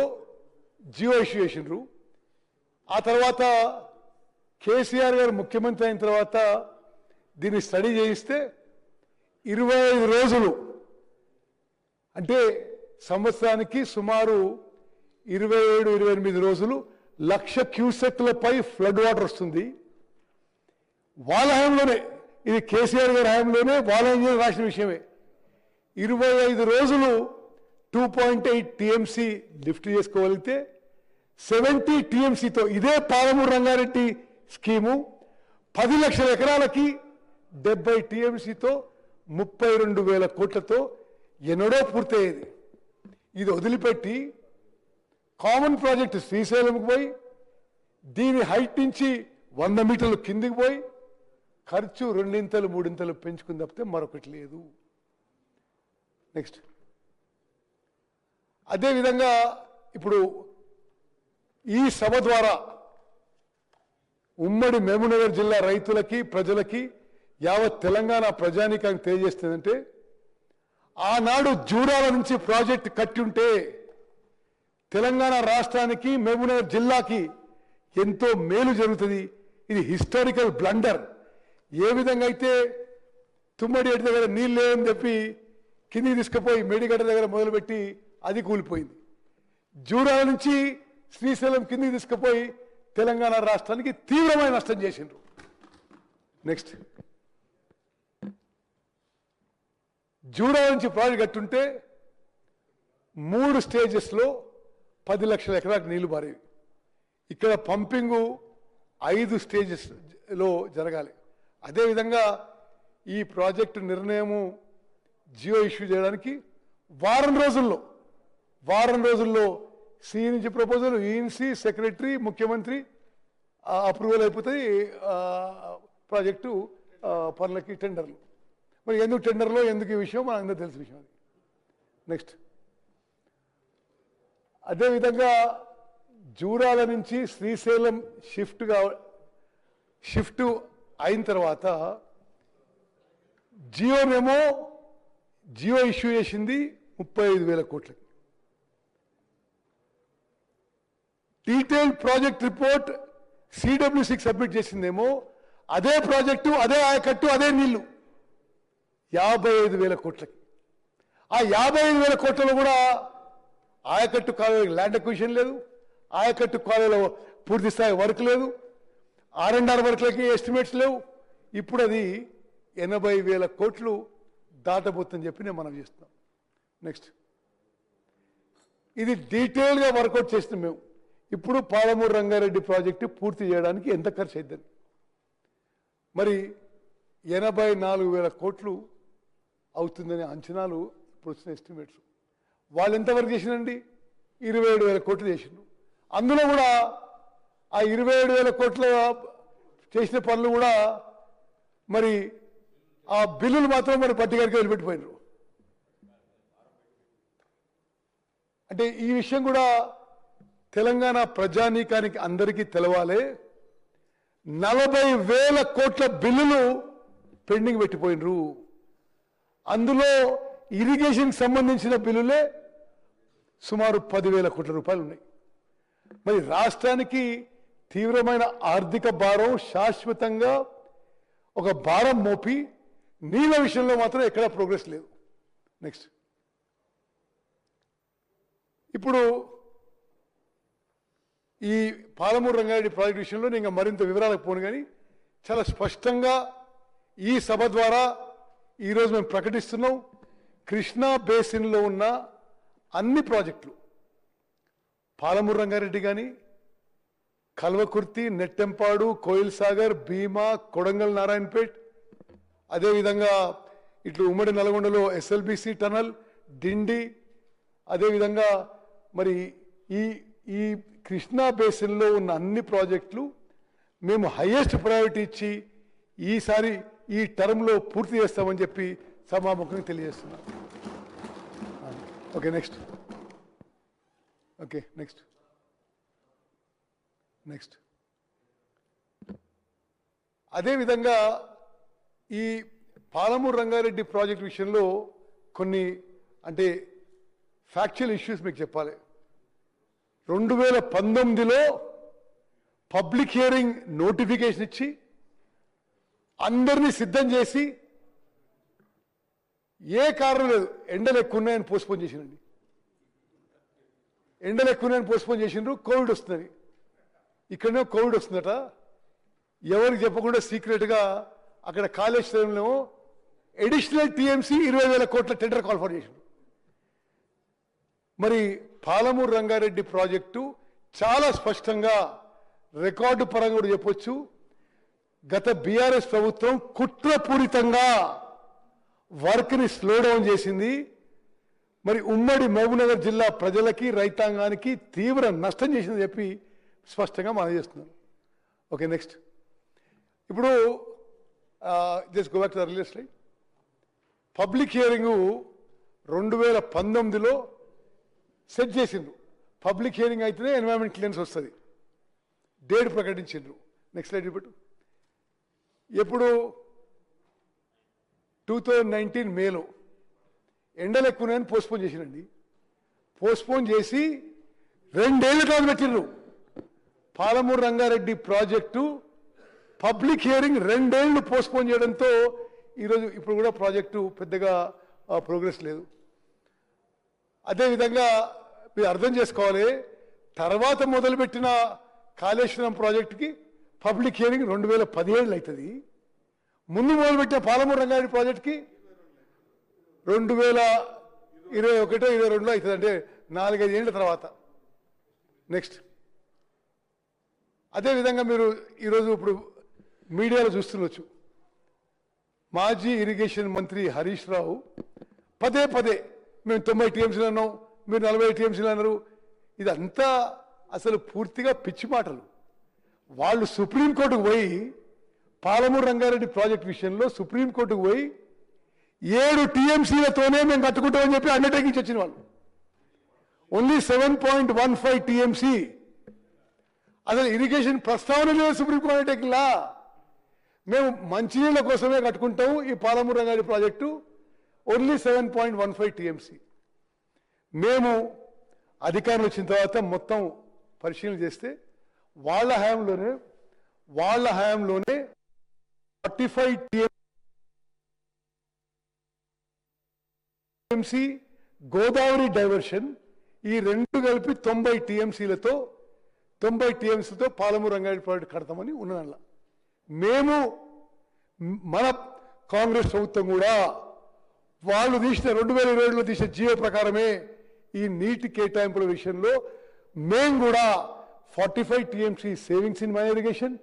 జియో ఇష్యూ చేసిండ్రు. ఆ తర్వాత కేసీఆర్ గారు ముఖ్యమంత్రి అయిన తర్వాత దీన్ని స్టడీ చేయిస్తే 25 రోజులు అంటే సంవత్సరానికి సుమారు 27-28 రోజులు 1,00,000 క్యూసెక్లపై ఫ్లడ్ వాటర్ వస్తుంది. వాళ్ళ హయాంలోనే, ఇది కేసీఆర్ గారి హయాంలోనే వాళ్ళ ఇంజనీర్ రాసిన విషయమే. 25 రోజులు 2.8 టీఎంసీ లిఫ్ట్ చేసుకోగలిగితే 70 టీఎంసీతో ఇదే పాలమూరు రంగారెడ్డి స్కీము 10 లక్షల ఎకరాలకి 70 టీఎంసీతో 32,000 కోట్లతో ఎన్నడో పూర్తయ్యేది. ఇది వదిలిపెట్టి కామన్ ప్రాజెక్ట్ శ్రీశైలంకి పోయి దీని హైట్ నుంచి 100 మీటర్లు కిందికి పోయి ఖర్చు 2-3 పెంచుకుని తప్పితే మరొకటి లేదు. నెక్స్ట్ అదేవిధంగా ఇప్పుడు ఈ సభ ద్వారా ఉమ్మడి మహబూబ్నగర్ జిల్లా రైతులకి ప్రజలకి యావత్ తెలంగాణ ప్రజానీకానికి తెలియజేస్తుందంటే, ఆనాడు జూరాల నుంచి ప్రాజెక్ట్ కట్టి ఉంటే తెలంగాణ రాష్ట్రానికి మహబూబ్నగర్ జిల్లాకి ఎంతో మేలు జరుగుతుంది. ఇది హిస్టారికల్ బ్లండర్. ఏ విధంగా అయితే తుమ్మడి ఎడ్డి దగ్గర నీళ్ళు లేవని చెప్పి కిందికి తీసుకుపోయి మేడిగడ్డ దగ్గర మొదలుపెట్టి అది కూలిపోయింది. జూరాల నుంచి శ్రీశైలం కిందికి తీసుకుపోయి తెలంగాణ రాష్ట్రానికి తీవ్రమైన నష్టం చేసిండ్రు. నెక్స్ట్ జూరాల నుంచి ప్రాజెక్ట్ కట్టుంటే 3 స్టేజెస్లో 10 లక్షల ఎకరాలకు నీళ్లు పారేవి. ఇక్కడ పంపింగు 5 స్టేజెస్లో జరగాలి. అదేవిధంగా ఈ ప్రాజెక్టు నిర్ణయము జియో ఇష్యూ చేయడానికి వారం రోజుల్లో సి నుంచి ప్రపోజల్, ఈఎన్సీ, సెక్రటరీ, ముఖ్యమంత్రి అప్రూవల్ అయిపోతాయి. ప్రాజెక్టు పనులకి టెండర్లు. మరి ఎందుకు టెండర్లో ఎందుకు ఈ విషయం మనకు అందరూ తెలిసిన విషయం. అది నెక్స్ట్ అదేవిధంగా జూరాల నుంచి శ్రీశైలం షిఫ్ట్ అయిన తర్వాత జియో ఇష్యూ చేసింది 35,000 కోట్లకి. డీటెయిల్డ్ ప్రాజెక్ట్ రిపోర్ట్ సిడబ్ల్యూసికి సబ్మిట్ చేసిందేమో అదే ప్రాజెక్టు, అదే ఆయకట్టు, అదే నీళ్లు 55,000 కోట్లకి. ఆ 55,000 కోట్లలో కూడా ఆయకట్టు కాలువలకు ల్యాండ్ అక్విజిషన్ లేదు, ఆయకట్టు కాలువలో పూర్తి స్థాయి వర్క్ లేదు, R&R వర్క్లకి ఎస్టిమేట్స్ లేవు. ఇప్పుడు అది 80,000 కోట్లు దాటబోతుందని చెప్పి నేను మనం చేస్తున్నాం. నెక్స్ట్ ఇది డీటెయిల్గా వర్కౌట్ చేస్తున్నాం మేము. ఇప్పుడు పాలమూరు రంగారెడ్డి ప్రాజెక్టు పూర్తి చేయడానికి ఎంత ఖర్చు అవుతుంది? మరి 84,000 కోట్లు అవుతుందనే అంచనాలు ఇప్పుడు వచ్చిన ఎస్టిమేట్స్. వాళ్ళు ఎంతవరకు చేసినండి? 27,000 కోట్లు చేసిండ్రు. అందులో కూడా ఆ 27,000 కోట్ల చేసిన పనులు కూడా మరి ఆ బిల్లులు మాత్రం మరి పట్టి గారికి వదిలిపెట్టిపోయినారు. అంటే ఈ విషయం కూడా తెలంగాణ ప్రజానీకానికి అందరికీ తెలవాలి. 40,000 కోట్ల బిల్లులు పెండింగ్ పెట్టిపోయినరు. అందులో ఇరిగేషన్కి సంబంధించిన బిల్లులే సుమారు 10,000 కోట్ల రూపాయలు ఉన్నాయి. మరి రాష్ట్రానికి తీవ్రమైన ఆర్థిక భారం శాశ్వతంగా ఒక భారం మోపి నీళ్ళ విషయంలో మాత్రం ఎక్కడా ప్రోగ్రెస్ లేదు. నెక్స్ట్ ఇప్పుడు ఈ పాలమూరు రంగారెడ్డి ప్రాజెక్టు విషయంలో నేను మరింత వివరాలకు పోను, కానీ చాలా స్పష్టంగా ఈ సభ ద్వారా ఈరోజు మేము ప్రకటిస్తున్నాం. కృష్ణా బేసిన్లో ఉన్న అన్ని ప్రాజెక్టులు పాలమూరు రంగారెడ్డి కానీ, కల్వకుర్తి, నెట్టెంపాడు, కోయిల్ సాగర్, భీమా, కొడంగల్, నారాయణపేట్, అదేవిధంగా ఇట్లు ఉమ్మడి నల్గొండలో ఎస్ఎల్బిసి టనల్, డిండి, అదేవిధంగా మరి ఈ ఈ కృష్ణా బేసిన్లో ఉన్న అన్ని ప్రాజెక్టులు మేము హైయెస్ట్ ప్రయారిటీ ఇచ్చి ఈసారి ఈ టర్మ్లో పూర్తి చేస్తామని చెప్పి సభాముఖంగా తెలియజేస్తున్నాం. Okay, next. Okay, next. అదేవిధంగా ఈ పాలమూరు రంగారెడ్డి ప్రాజెక్ట్ విషయంలో కొన్ని అంటే ఫ్యాక్చువల్ ఇష్యూస్ మీకు చెప్పాలి. 2019లో పబ్లిక్ హియరింగ్ నోటిఫికేషన్ ఇచ్చి అందరినీ సిద్ధం చేసి ఏ కారణం లేదు, ఎండలు ఎక్కువ ఉన్నాయని పోస్ట్పోన్ చేసినండి. ఎండలు ఎక్కువ ఉన్నాయని పోస్ట్పోన్ చేసిండ్రు. కోవిడ్ వస్తుందని, ఇక్కడనే కోవిడ్ వస్తుందట. ఎవరికి చెప్పకుండా సీక్రెట్గా అక్కడ కాళేశ్వరంలో అడిషనల్ టీఎంసీ 20,000 కోట్ల టెండర్ కాల్ఫర్ చేసిండ్రు. మరి పాలమూరు రంగారెడ్డి ప్రాజెక్టు చాలా స్పష్టంగా రికార్డు పరంగా కూడా చెప్పొచ్చు, గత బీఆర్ఎస్ ప్రభుత్వం కుట్రపూరితంగా వర్క్ని స్లో డౌన్ చేసింది. మరి ఉమ్మడి మహబూబ్నగర్ జిల్లా ప్రజలకి, రైతాంగానికి తీవ్ర నష్టం చేసిందని చెప్పి స్పష్టంగా మనం చేస్తున్నాం. Okay, next. ఇప్పుడు just go back to the earlier slide. Public hearing 2019లో సెట్ చేసిండ్రు. పబ్లిక్ హియరింగ్ అయితేనే ఎన్వైరన్మెంట్ క్లియరెన్స్ వస్తుంది. డేట్ ప్రకటించిండ్రు. నెక్స్ట్ స్లైడ్ ఇప్పుడు. ఎప్పుడు 2019 మేలో ఎండలు ఎక్కువని పోస్ట్పోన్ చేసినండి. పోస్ట్పోన్ చేసి 2 ఏళ్ళ కాదు పెట్టిండ్రు. Palamuru Rangareddy project public hearing 2 ఏళ్ళు పోస్ట్పోన్ చేయడంతో ఈరోజు ఇప్పుడు కూడా ప్రాజెక్టు పెద్దగా ప్రోగ్రెస్ లేదు. అదేవిధంగా మీరు అర్థం చేసుకోవాలి, తర్వాత మొదలుపెట్టిన కాళేశ్వరం ప్రాజెక్టుకి పబ్లిక్ హియరింగ్ 2017 అవుతుంది. ముందు మొదలుపెట్టిన పాలమూరు రంగారెడ్డి ప్రాజెక్టుకి 2021-22 అవుతుంది, అంటే 4-5 ఏళ్ళ తర్వాత. నెక్స్ట్. అదేవిధంగా మీరు ఈరోజు ఇప్పుడు మీడియాలో చూస్తుండొచ్చు, మాజీ ఇరిగేషన్ మంత్రి హరీష్ రావు పదే మేము 90 టీఎంసీలు అన్నాం, మీరు 40 టీఎంసీలు అన్నారు. ఇదంతా అసలు పూర్తిగా పిచ్చి మాటలు. వాళ్ళు సుప్రీంకోర్టుకు పోయి పాలమూరు రంగారెడ్డి ప్రాజెక్ట్ విషయంలో సుప్రీంకోర్టుకు పోయి 7 టీఎంసీలతోనే మేము కట్టుకుంటామని చెప్పి అండర్టేకింగ్ వచ్చిన వాళ్ళు. Only 7.15 TMC. అసలు ఇరిగేషన్ ప్రస్తావన లేదు సుప్రీంకోర్టు అండర్టేకింగ్లా. మేము మంచినీళ్ళ కోసమే కట్టుకుంటాము ఈ Palamuru Rangareddy project, only 7.15 TMC. మేము అధికారులు వచ్చిన తర్వాత మొత్తం పరిశీలన చేస్తే వాళ్ళ హయాంలోనే 45 టీఎంసీ గోదావరి డైవర్షన్, ఈ 2 కలిపి 90 టీఎంసీలతో పాలమూరు రంగారెడ్డి ప్రాజెక్టు కడతామని ఉన్నదల్లా. మేము మన కాంగ్రెస్ ప్రభుత్వం కూడా వాళ్ళు తీసిన 2027లో తీసిన జియో ప్రకారమే ఈ నీటి కేటాయింపుల విషయంలో మేము కూడా 45 TMC savings in my irrigation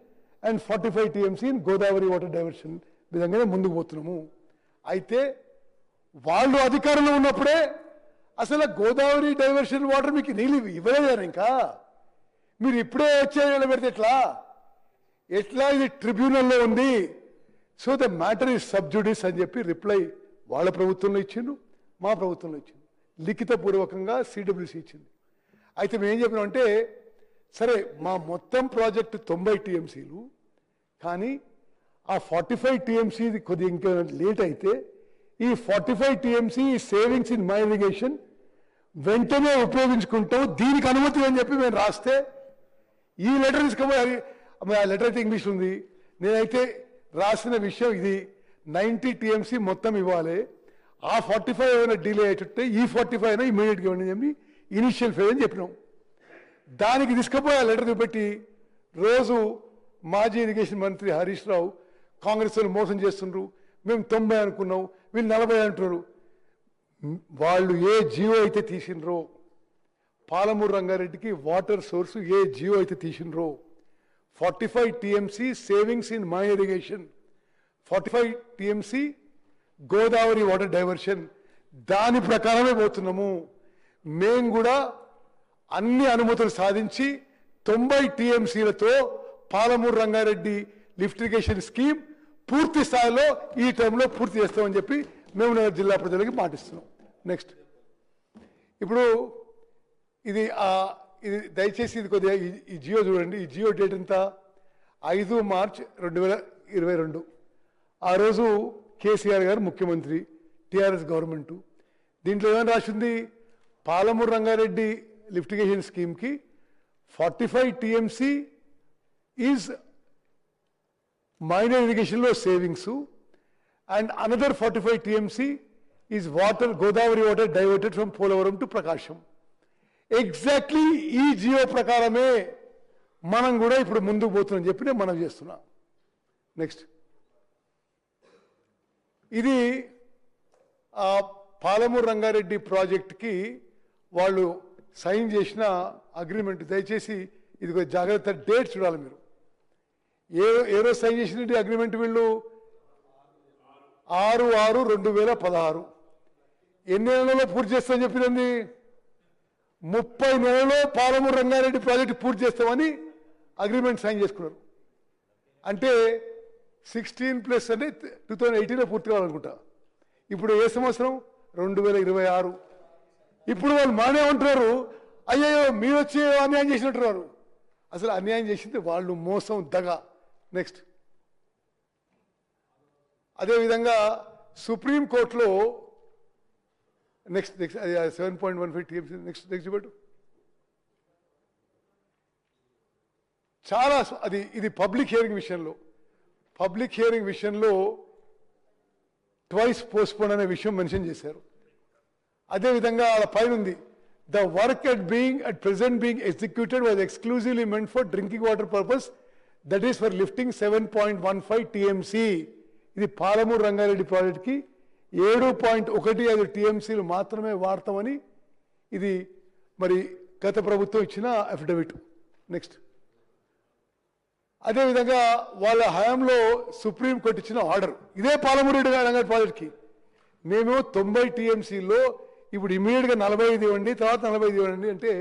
and 45 TMC in Godavari water diversion విధంగానే ముందుకు పోతున్నాము. అయితే వాళ్ళు అధికారంలో ఉన్నప్పుడే అసలు గోదావరి డైవర్షన్ వాటర్ మీకు నీళ్ళు ఇవ్వలేదని, ఇంకా మీరు ఇప్పుడే వచ్చే పెడితే ఎట్లా ఇది ట్రిబ్యునల్లో ఉంది. So the matter is sub judice అని చెప్పి రిప్లై వాళ్ళ ప్రభుత్వంలో ఇచ్చిండు, మా ప్రభుత్వంలో ఇచ్చిండు, లిఖితపూర్వకంగా సిడబ్ల్యూసీ ఇచ్చింది. అయితే మేము ఏం చెప్పినామంటే, సరే మా మొత్తం ప్రాజెక్టు 90 టీఎంసీలు, కానీ ఆ 45 టీఎంసీ కొద్దిగా ఇంకా లేట్ అయితే ఈ 45 TMC savings in my irrigation వెంటనే ఉపయోగించుకుంటాం, దీనికి అనుమతి అని చెప్పి మేము రాస్తే ఈ లెటర్ తీసుకుపోయి, ఆ లెటర్ అయితే ఇంగ్లీష్ ఉంది, నేనైతే రాసిన విషయం ఇది 90 టీఎంసీ మొత్తం ఇవ్వాలి, ఆ 45 ఏమైనా డిలే అయ్యేటట్టే ఈ 45 అయినా ఇమీడియట్గా ఇవ్వండి అని చెప్పి ఇనిషియల్ ఫేజ్ అని చెప్పినాం. దానికి తీసుకుపోయి ఆ లెటర్ చూపెట్టి రోజు మాజీ ఇరిగేషన్ మంత్రి హరీష్ రావు కాంగ్రెస్ వాళ్ళు మోసం చేస్తుండ్రు, మేము 90 అనుకున్నాం, వీళ్ళు 40 అంటున్నారు. వాళ్ళు ఏ జియో అయితే తీసినరో, పాలమూరు రంగారెడ్డికి వాటర్ సోర్సు ఏ జియో అయితే తీసినరో, 45 TMC savings in minor irrigation, 45 TMC Godavari water diversion, దాని ప్రకారమే పోతున్నాము. మేము కూడా అన్ని అనుమతులు సాధించి 90 టీఎంసీలతో Palamuru Rangareddy lift irrigation scheme పూర్తి స్థాయిలో ఈ టైంలో పూర్తి చేస్తామని చెప్పి మేము జిల్లా ప్రజలకి మాటిస్తున్నాం. నెక్స్ట్, ఇప్పుడు ఇది దయచేసి ఇది కొద్దిగా ఈ జియో చూడండి. ఈ జియో డేట్ ఎంత? 5 మార్చ్ 2022. ఆ రోజు కేసీఆర్ గారు ముఖ్యమంత్రి, టీఆర్ఎస్ గవర్నమెంటు. దీంట్లో ఏమైనా రాసింది? పాలమూరు రంగారెడ్డి లిఫ్ట్ ఇరిగేషన్ స్కీమ్కి 45 టీఎంసీ ఈజ్ మైనర్ ఇరిగేషన్లో savings and another 45 TMC is water, Godavari water diverted from Polavaram to Prakasam. Exactly ఈ జియో ప్రకారమే మనం కూడా ఇప్పుడు ముందుకు పోతున్నాం చెప్పి నేను మనం చేస్తున్నాం. నెక్స్ట్, ఇది పాలమూరు రంగారెడ్డి ప్రాజెక్ట్కి వాళ్ళు సైన్ చేసిన అగ్రిమెంట్. దయచేసి ఇది కొంచెం జాగ్రత్త, డేట్ చూడాలి మీరు. ఏ రోజు సైన్ చేసినట్టు అగ్రిమెంట్ వీళ్ళు? 6/6/2016. ఎన్ని నెలల్లో పూర్తి చేస్తామని చెప్పినది? 30 నెలల్లో పాలమూరు రంగారెడ్డి ప్రాజెక్టు పూర్తి చేస్తామని అగ్రిమెంట్ సైన్ చేసుకున్నారు. అంటే 16+ అంటే 2018లో పూర్తి కావాలనుకుంటా. ఇప్పుడు ఏ సంవత్సరం? 2026. ఇప్పుడు వాళ్ళు మానే ఉంటున్నారు, అయ్యో మీరు వచ్చి అన్యాయం చేసినట్టున్నారు. అసలు అన్యాయం చేసింది వాళ్ళు, మోసం, దగ. నెక్స్ట్, అదేవిధంగా సుప్రీంకోర్టులో నెక్స్ట్ 7.15 టీఎంసీ. నెక్స్ట్ పెట్టు. చాలా ఇది పబ్లిక్ హియరింగ్ విషయంలో ట్వైస్ పోస్ట్పోన్ అనే విషయం మెన్షన్ చేశారు. అదేవిధంగా వాళ్ళ పైన ఉంది, the work at present being executed was exclusively meant for drinking water purpose, that is for lifting 7.15 TMC. ఇది పాలమూరు రంగారెడ్డి ప్రాజెక్ట్కి 7.15 టీఎంసీలు మాత్రమే వాడతామని ఇది మరి గత ప్రభుత్వం ఇచ్చిన అఫిడవిట్. నెక్స్ట్, అదేవిధంగా వాళ్ళ హయాంలో సుప్రీంకోర్టు ఇచ్చిన ఆర్డర్, ఇదే పాలమూరు రంగారెడ్డి ప్రాజెక్ట్కి మేము 90 టీఎంసీలో ఇప్పుడు ఇమీడియట్గా 45 ఇవ్వండి, తర్వాత 45 ఇవ్వండి అంటే,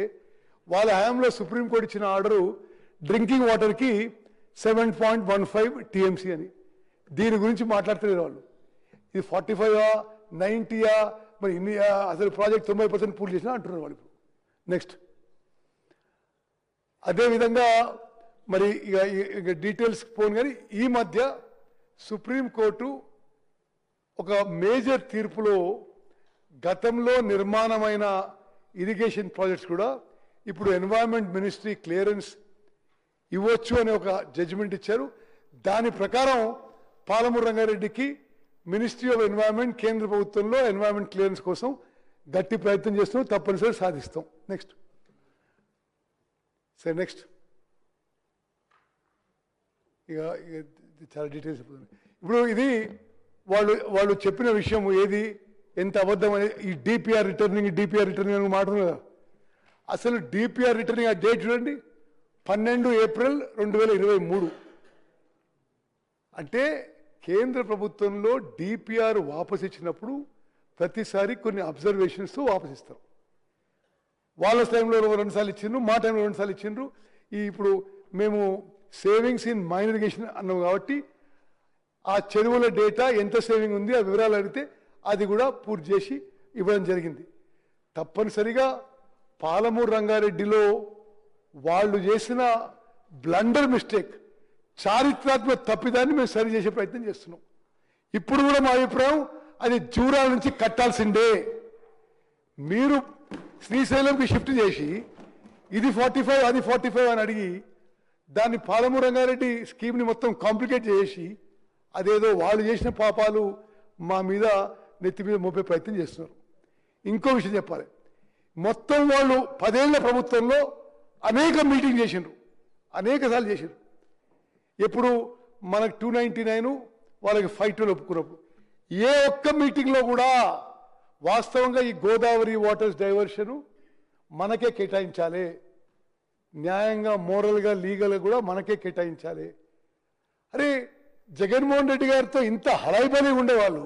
వాళ్ళ హయాంలో సుప్రీంకోర్టు ఇచ్చిన ఆర్డరు డ్రింకింగ్ వాటర్కి 7.15 టీఎంసీ అని. దీని గురించి మాట్లాడతలేరు వాళ్ళు. ఇది 45 90 మరి ఇన్ని, అసలు ప్రాజెక్ట్ 90% పూర్తి చేసినా అంటున్నారు వాళ్ళు. నెక్స్ట్, అదేవిధంగా మరి ఇక డీటెయిల్స్ పోను కానీ ఈ మధ్య సుప్రీంకోర్టు ఒక మేజర్ తీర్పులో గతంలో నిర్మాణమైన ఇరిగేషన్ ప్రాజెక్ట్స్ కూడా ఇప్పుడు ఎన్వైరన్మెంట్ మినిస్ట్రీ క్లియరెన్స్ ఇవ్వచ్చు అనే ఒక జడ్జిమెంట్ ఇచ్చారు. దాని ప్రకారం పాలమూరు రంగారెడ్డికి మినిస్ట్రీ ఆఫ్ ఎన్వైరన్మెంట్ కేంద్ర ప్రభుత్వంలో ఎన్వైరన్మెంట్ క్లియరెన్స్ కోసం గట్టి ప్రయత్నం చేస్తున్నాం, తప్పనిసరి సాధిస్తాం. నెక్స్ట్ సరే, నెక్స్ట్ ఇక చాలా డీటెయిల్స్. ఇప్పుడు ఇది వాళ్ళు చెప్పిన విషయం ఏది, ఎంత అబద్ధం అనేది. ఈ డిపిఆర్ రిటర్నింగ్ అని మాట కదా. అసలు డిపిఆర్ రిటర్నింగ్ ఆ డేట్ చూడండి, 12 ఏప్రిల్ 2023. అంటే కేంద్ర ప్రభుత్వంలో డిపిఆర్ వాపసు ఇచ్చినప్పుడు ప్రతిసారి కొన్ని అబ్జర్వేషన్స్తో వాపసు ఇస్తారు. వాళ్ళ టైంలో 2 సార్లు ఇచ్చిండ్రు, మా టైంలో 2 సార్లు ఇచ్చిండ్రు. ఇప్పుడు మేము సేవింగ్స్ ఇన్ మైన్ ఇరిగేషన్ అన్నాం కాబట్టి ఆ చెరువుల డేటా ఎంత సేవింగ్ ఉంది ఆ వివరాలు అడిగితే అది కూడా పూర్తి చేసి ఇవ్వడం జరిగింది. తప్పనిసరిగా పాలమూరు రంగారెడ్డిలో వాళ్ళు చేసిన బ్లండర్ మిస్టేక్, చారిత్రాత్మక తప్పిదాన్ని మేము సరి చేసే ప్రయత్నం చేస్తున్నాం. ఇప్పుడు కూడా మా అభిప్రాయం అది జూరాల నుంచి కట్టాల్సిందే. మీరు శ్రీశైలంకి షిఫ్ట్ చేసి ఇది 45 అది 45 అని అడిగి దాన్ని పాలమూరు రంగారెడ్డి స్కీమ్ని మొత్తం కాంప్లికేట్ చేసి అదేదో వాళ్ళు చేసిన పాపాలు మా మీద నెత్తి మీద మోపే ప్రయత్నం చేస్తున్నారు. ఇంకో విషయం చెప్పాలి, మొత్తం వాళ్ళు 10 ఏళ్ల ప్రభుత్వంలో అనేక మీటింగ్ చేసిండ్రు, అనేక సార్లు చేసిండ్రు. ఎప్పుడు మనకు 299 వాళ్ళకి 512 ఒప్పుకున్నప్పుడు ఏ ఒక్క మీటింగ్లో కూడా వాస్తవంగా ఈ గోదావరి వాటర్స్ డైవర్షను మనకే కేటాయించాలి, న్యాయంగా మోరల్గా లీగల్గా కూడా మనకే కేటాయించాలి. అరే జగన్మోహన్ రెడ్డి గారితో ఇంత హడాయిబడి ఉండేవాళ్ళు,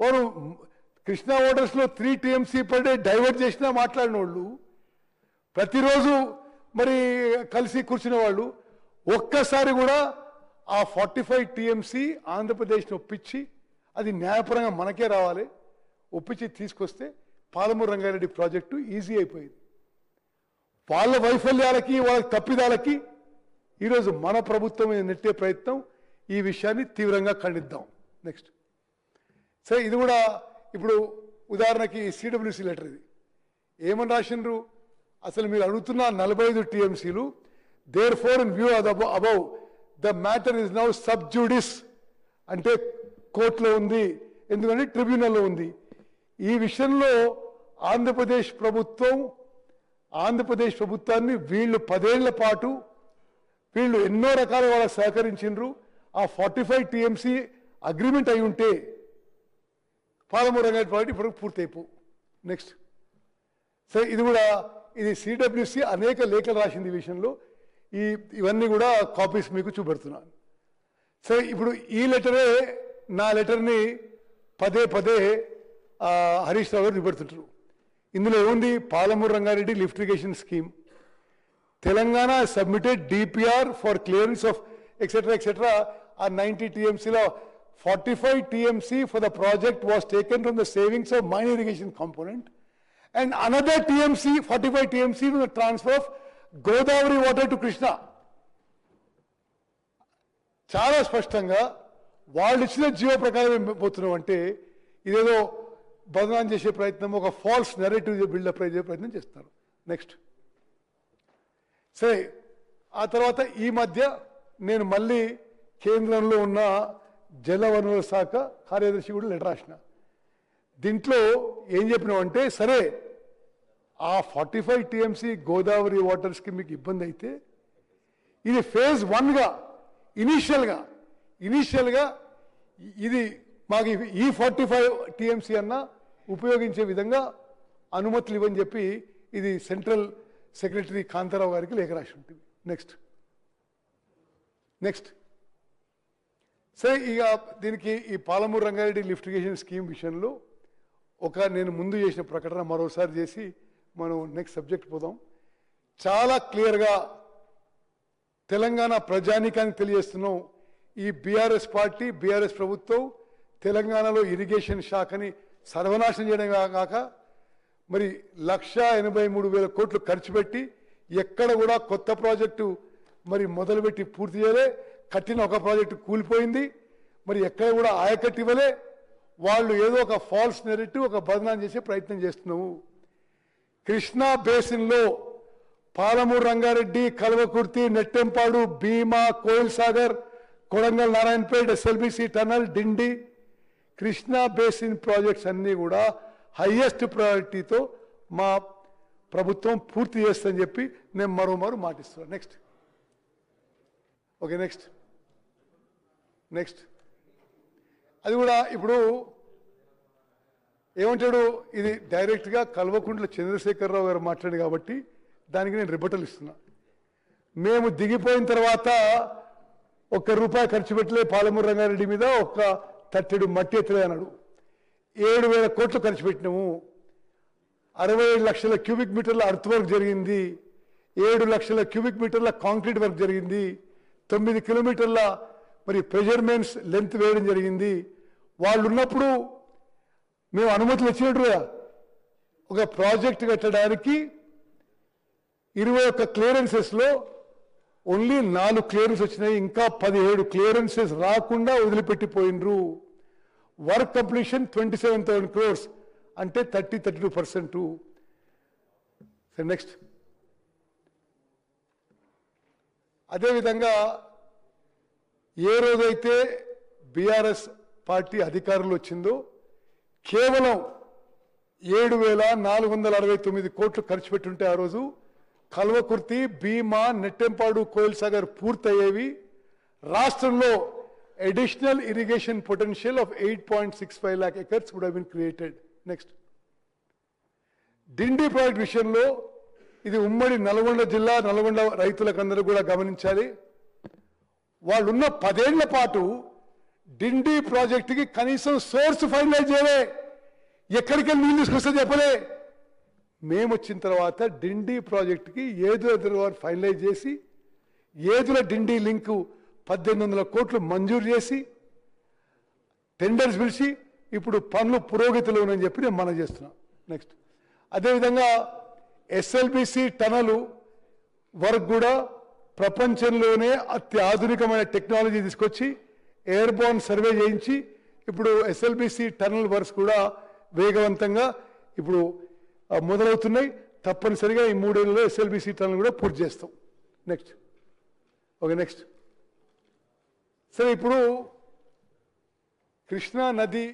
వారు కృష్ణా వాటర్స్లో 3 TMC పర్ డే డైవర్ట్ చేసినా మాట్లాడిన వాళ్ళు, ప్రతిరోజు మరి కలిసి కూర్చునే వాళ్ళు, ఒక్కసారి కూడా ఆ 45 TMC ఆంధ్రప్రదేశ్ని ఒప్పించి అది న్యాయపరంగా మనకే రావాలి ఒప్పించి తీసుకొస్తే పాలమూరు రంగారెడ్డి ప్రాజెక్టు ఈజీ అయిపోయింది. వాళ్ళ వైఫల్యాలకి వాళ్ళ తప్పిదాలకి ఈరోజు మన ప్రభుత్వం మీద నెట్టే ప్రయత్నం, ఈ విషయాన్ని తీవ్రంగా ఖండిద్దాం. నెక్స్ట్ సరే, ఇది కూడా ఇప్పుడు ఉదాహరణకి CWC లెటర్ ఇది ఏమని రాసిండ్రు, అసలు మీరు అడుగుతున్న 45 TMCలు therefore in view above the matter is now sub judice, అంటే కోర్టులో ఉంది, ఎందుకంటే ట్రిబ్యునల్లో ఉంది. ఈ విషయంలో ఆంధ్రప్రదేశ్ ప్రభుత్వాన్ని వీళ్ళు 10 ఏళ్ల పాటు వీళ్ళు ఎన్నో రకాల వాళ్ళకి సహకరించిండ్రు. ఆ 45 TMC అగ్రిమెంట్ అయి ఉంటే పాలమూరు రంగారెడ్డి ప్రాజెక్ట్ ఇప్పుడు పూర్తయిపో. నెక్స్ట్ సరే, ఇది CWC అనేక లేఖలు రాసింది ఈ విషయంలో, ఇవన్నీ కూడా కాపీస్ మీకు చూపెడుతున్నాను. సరే, ఇప్పుడు ఈ లెటరే నా లెటర్ని పదే హరీష్ రావు గారు చూపెడుతుంటారు. ఇందులో ఏముంది, Palamuru Rangareddy lift irrigation scheme, Telangana submitted DPR for clearance of etcetera ఆ 90 TMCలో 45 TMC for the project was taken from the savings of mine irrigation component and another 45 TMC from the transfer of Godavari water to Krishna. చాలా స్పష్టంగా వాళ్ళు ఇచ్చిన GO ప్రకారం పోతున్నాం అంటే ఇదేదో బదనాం చేసే ప్రయత్నం, ఒక ఫాల్స్ నెరేటివ్ బిల్డప్ చేసే ప్రయత్నం చేస్తారు. నెక్స్ట్ సరే, ఆ తర్వాత ఈ మధ్య నేను మళ్ళీ కేంద్రంలో ఉన్న జలవనరుల శాఖ కార్యదర్శి కూడా లెటర్ రాసిన. దీంట్లో ఏం చెప్పినామంటే, సరే ఆ 45 TMC గోదావరి వాటర్స్కి మీకు ఇబ్బంది అయితే ఇది phase 1గా ఇనీషియల్గా ఇది మాకు ఈ 45 TMC అన్నా ఉపయోగించే విధంగా అనుమతులు ఇవ్వని చెప్పి ఇది సెంట్రల్ సెక్రటరీ కాంతారావు గారికి లేఖ రాసి ఉంటుంది. నెక్స్ట్ సరే, ఇక దీనికి ఈ Palamuru Rangareddy lift irrigation scheme విషయంలో నేను ముందు చేసిన ప్రకటన మరోసారి చేసి మనం నెక్స్ట్ సబ్జెక్ట్ పోదాం. చాలా క్లియర్గా తెలంగాణ ప్రజానీకానికి తెలియజేస్తున్నాం, ఈ బీఆర్ఎస్ ప్రభుత్వం తెలంగాణలో ఇరిగేషన్ శాఖని సర్వనాశనం చేయడం కాక మరి 1,83,000 కోట్లు ఖర్చు పెట్టి ఎక్కడ కూడా కొత్త ప్రాజెక్టు మరి మొదలుపెట్టి పూర్తి చేయలే, కట్టిన ఒక ప్రాజెక్టు కూలిపోయింది, మరి ఎక్కడ కూడా ఆయకట్టు ఇవ్వలే. వాళ్ళు ఏదో ఒక ఫాల్స్ నెరేటివ్, ఒక బదనాం చేసే ప్రయత్నం చేస్తున్నాము. కృష్ణా బేసిన్లో పాలమూరు రంగారెడ్డి, కల్వకుర్తి, నెట్టెంపాడు, భీమా, కోయిల్ సాగర్, కొడంగల్, నారాయణపేట, SLBC టనల్, డిండి, కృష్ణా బేసిన్ ప్రాజెక్ట్స్ అన్నీ కూడా హైయెస్ట్ ప్రయారిటీతో మా ప్రభుత్వం పూర్తి చేస్తుందని చెప్పి నేను మరోమారు మాటిస్తున్నాను. నెక్స్ట్ అది కూడా ఇప్పుడు ఏమంటాడు, ఇది డైరెక్ట్గా కల్వకుంట్ల చంద్రశేఖరరావు గారు మాట్లాడు కాబట్టి దానికి నేను రిబటల్ ఇస్తున్నా. మేము దిగిపోయిన తర్వాత ₹1 ఖర్చు పెట్టలే పాలమూరు రంగారెడ్డి మీద, ఒక్క తట్టెడు మట్టి ఎత్తలే అన్నాడు. 7,000 కోట్లు ఖర్చు పెట్టినాము, 67 లక్షల క్యూబిక్ మీటర్ల అర్త్ వర్క్ జరిగింది, 7 లక్షల క్యూబిక్ మీటర్ల కాంక్రీట్ వర్క్ జరిగింది, 9 కిలోమీటర్ల మరి ప్రెజర్ మెయిన్స్ లెంత్ వేయడం జరిగింది. వాళ్ళు ఉన్నప్పుడు మేము అనుమతులు ఇచ్చినట్టుగా ఒక ప్రాజెక్ట్ కట్టడానికి 21 క్లియరెన్సెస్లో ఓన్లీ 4 క్లియరెన్స్ వచ్చినాయి, ఇంకా 17 క్లియరెన్సెస్ రాకుండా వదిలిపెట్టిపోయినరు. వర్క్ కంప్లీషన్ 27,000 crores, అంటే 32%. నెక్స్ట్ అదేవిధంగా ఏ రోజైతే బీఆర్ఎస్ పార్టీ అధికారంలో వచ్చిందో కేవలం 7,469 కోట్లు ఖర్చు పెట్టుంటే ఆ రోజు కల్వకుర్తి, భీమా, నెట్టెంపాడు, కోయిల్ సాగర్ పూర్తయ్యేవి. రాష్ట్రంలో additional irrigation potential of 8.65 lakh acres would have been created. Next Dindi project విషయంలో ఇది ఉమ్మడి నల్గొండ జిల్లా నల్గొండ రైతులకందరూ కూడా గమనించాలి. వాళ్ళున్న 10 ఏళ్ల పాటు డిండి ప్రాజెక్టుకి కనీసం సోర్స్ ఫైనలైజ్ చేయలే, ఎక్కడికి నీళ్ళు తీసుకొస్తే చెప్పలే. మేము వచ్చిన తర్వాత డిండి ప్రాజెక్టుకి ఏదుల ఫైనలైజ్ చేసి ఏదుల డిండి లింకు 1800 కోట్లు మంజూరు చేసి టెండర్స్ పిలిచి ఇప్పుడు పనులు పురోగతిలో ఉన్నాయని చెప్పి నేను మనం చేస్తున్నా. నెక్స్ట్ అదేవిధంగా ఎస్ఎల్బిసి టనలు వర్క్ కూడా ప్రపంచంలోనే అత్యాధునికమైన టెక్నాలజీ తీసుకొచ్చి ఎయిర్బోర్న్ సర్వే చేయించి ఇప్పుడు ఎస్ఎల్బిసి టనల్ వర్క్స్ కూడా వేగవంతంగా ఇప్పుడు మొదలవుతున్నాయి. తప్పనిసరిగా ఈ 3 ఏళ్లలో ఎస్ఎల్బిసి టనల్ కూడా పూర్తి చేస్తాం. నెక్స్ట్ ఓకే నెక్స్ట్ సరే ఇప్పుడు కృష్ణా నది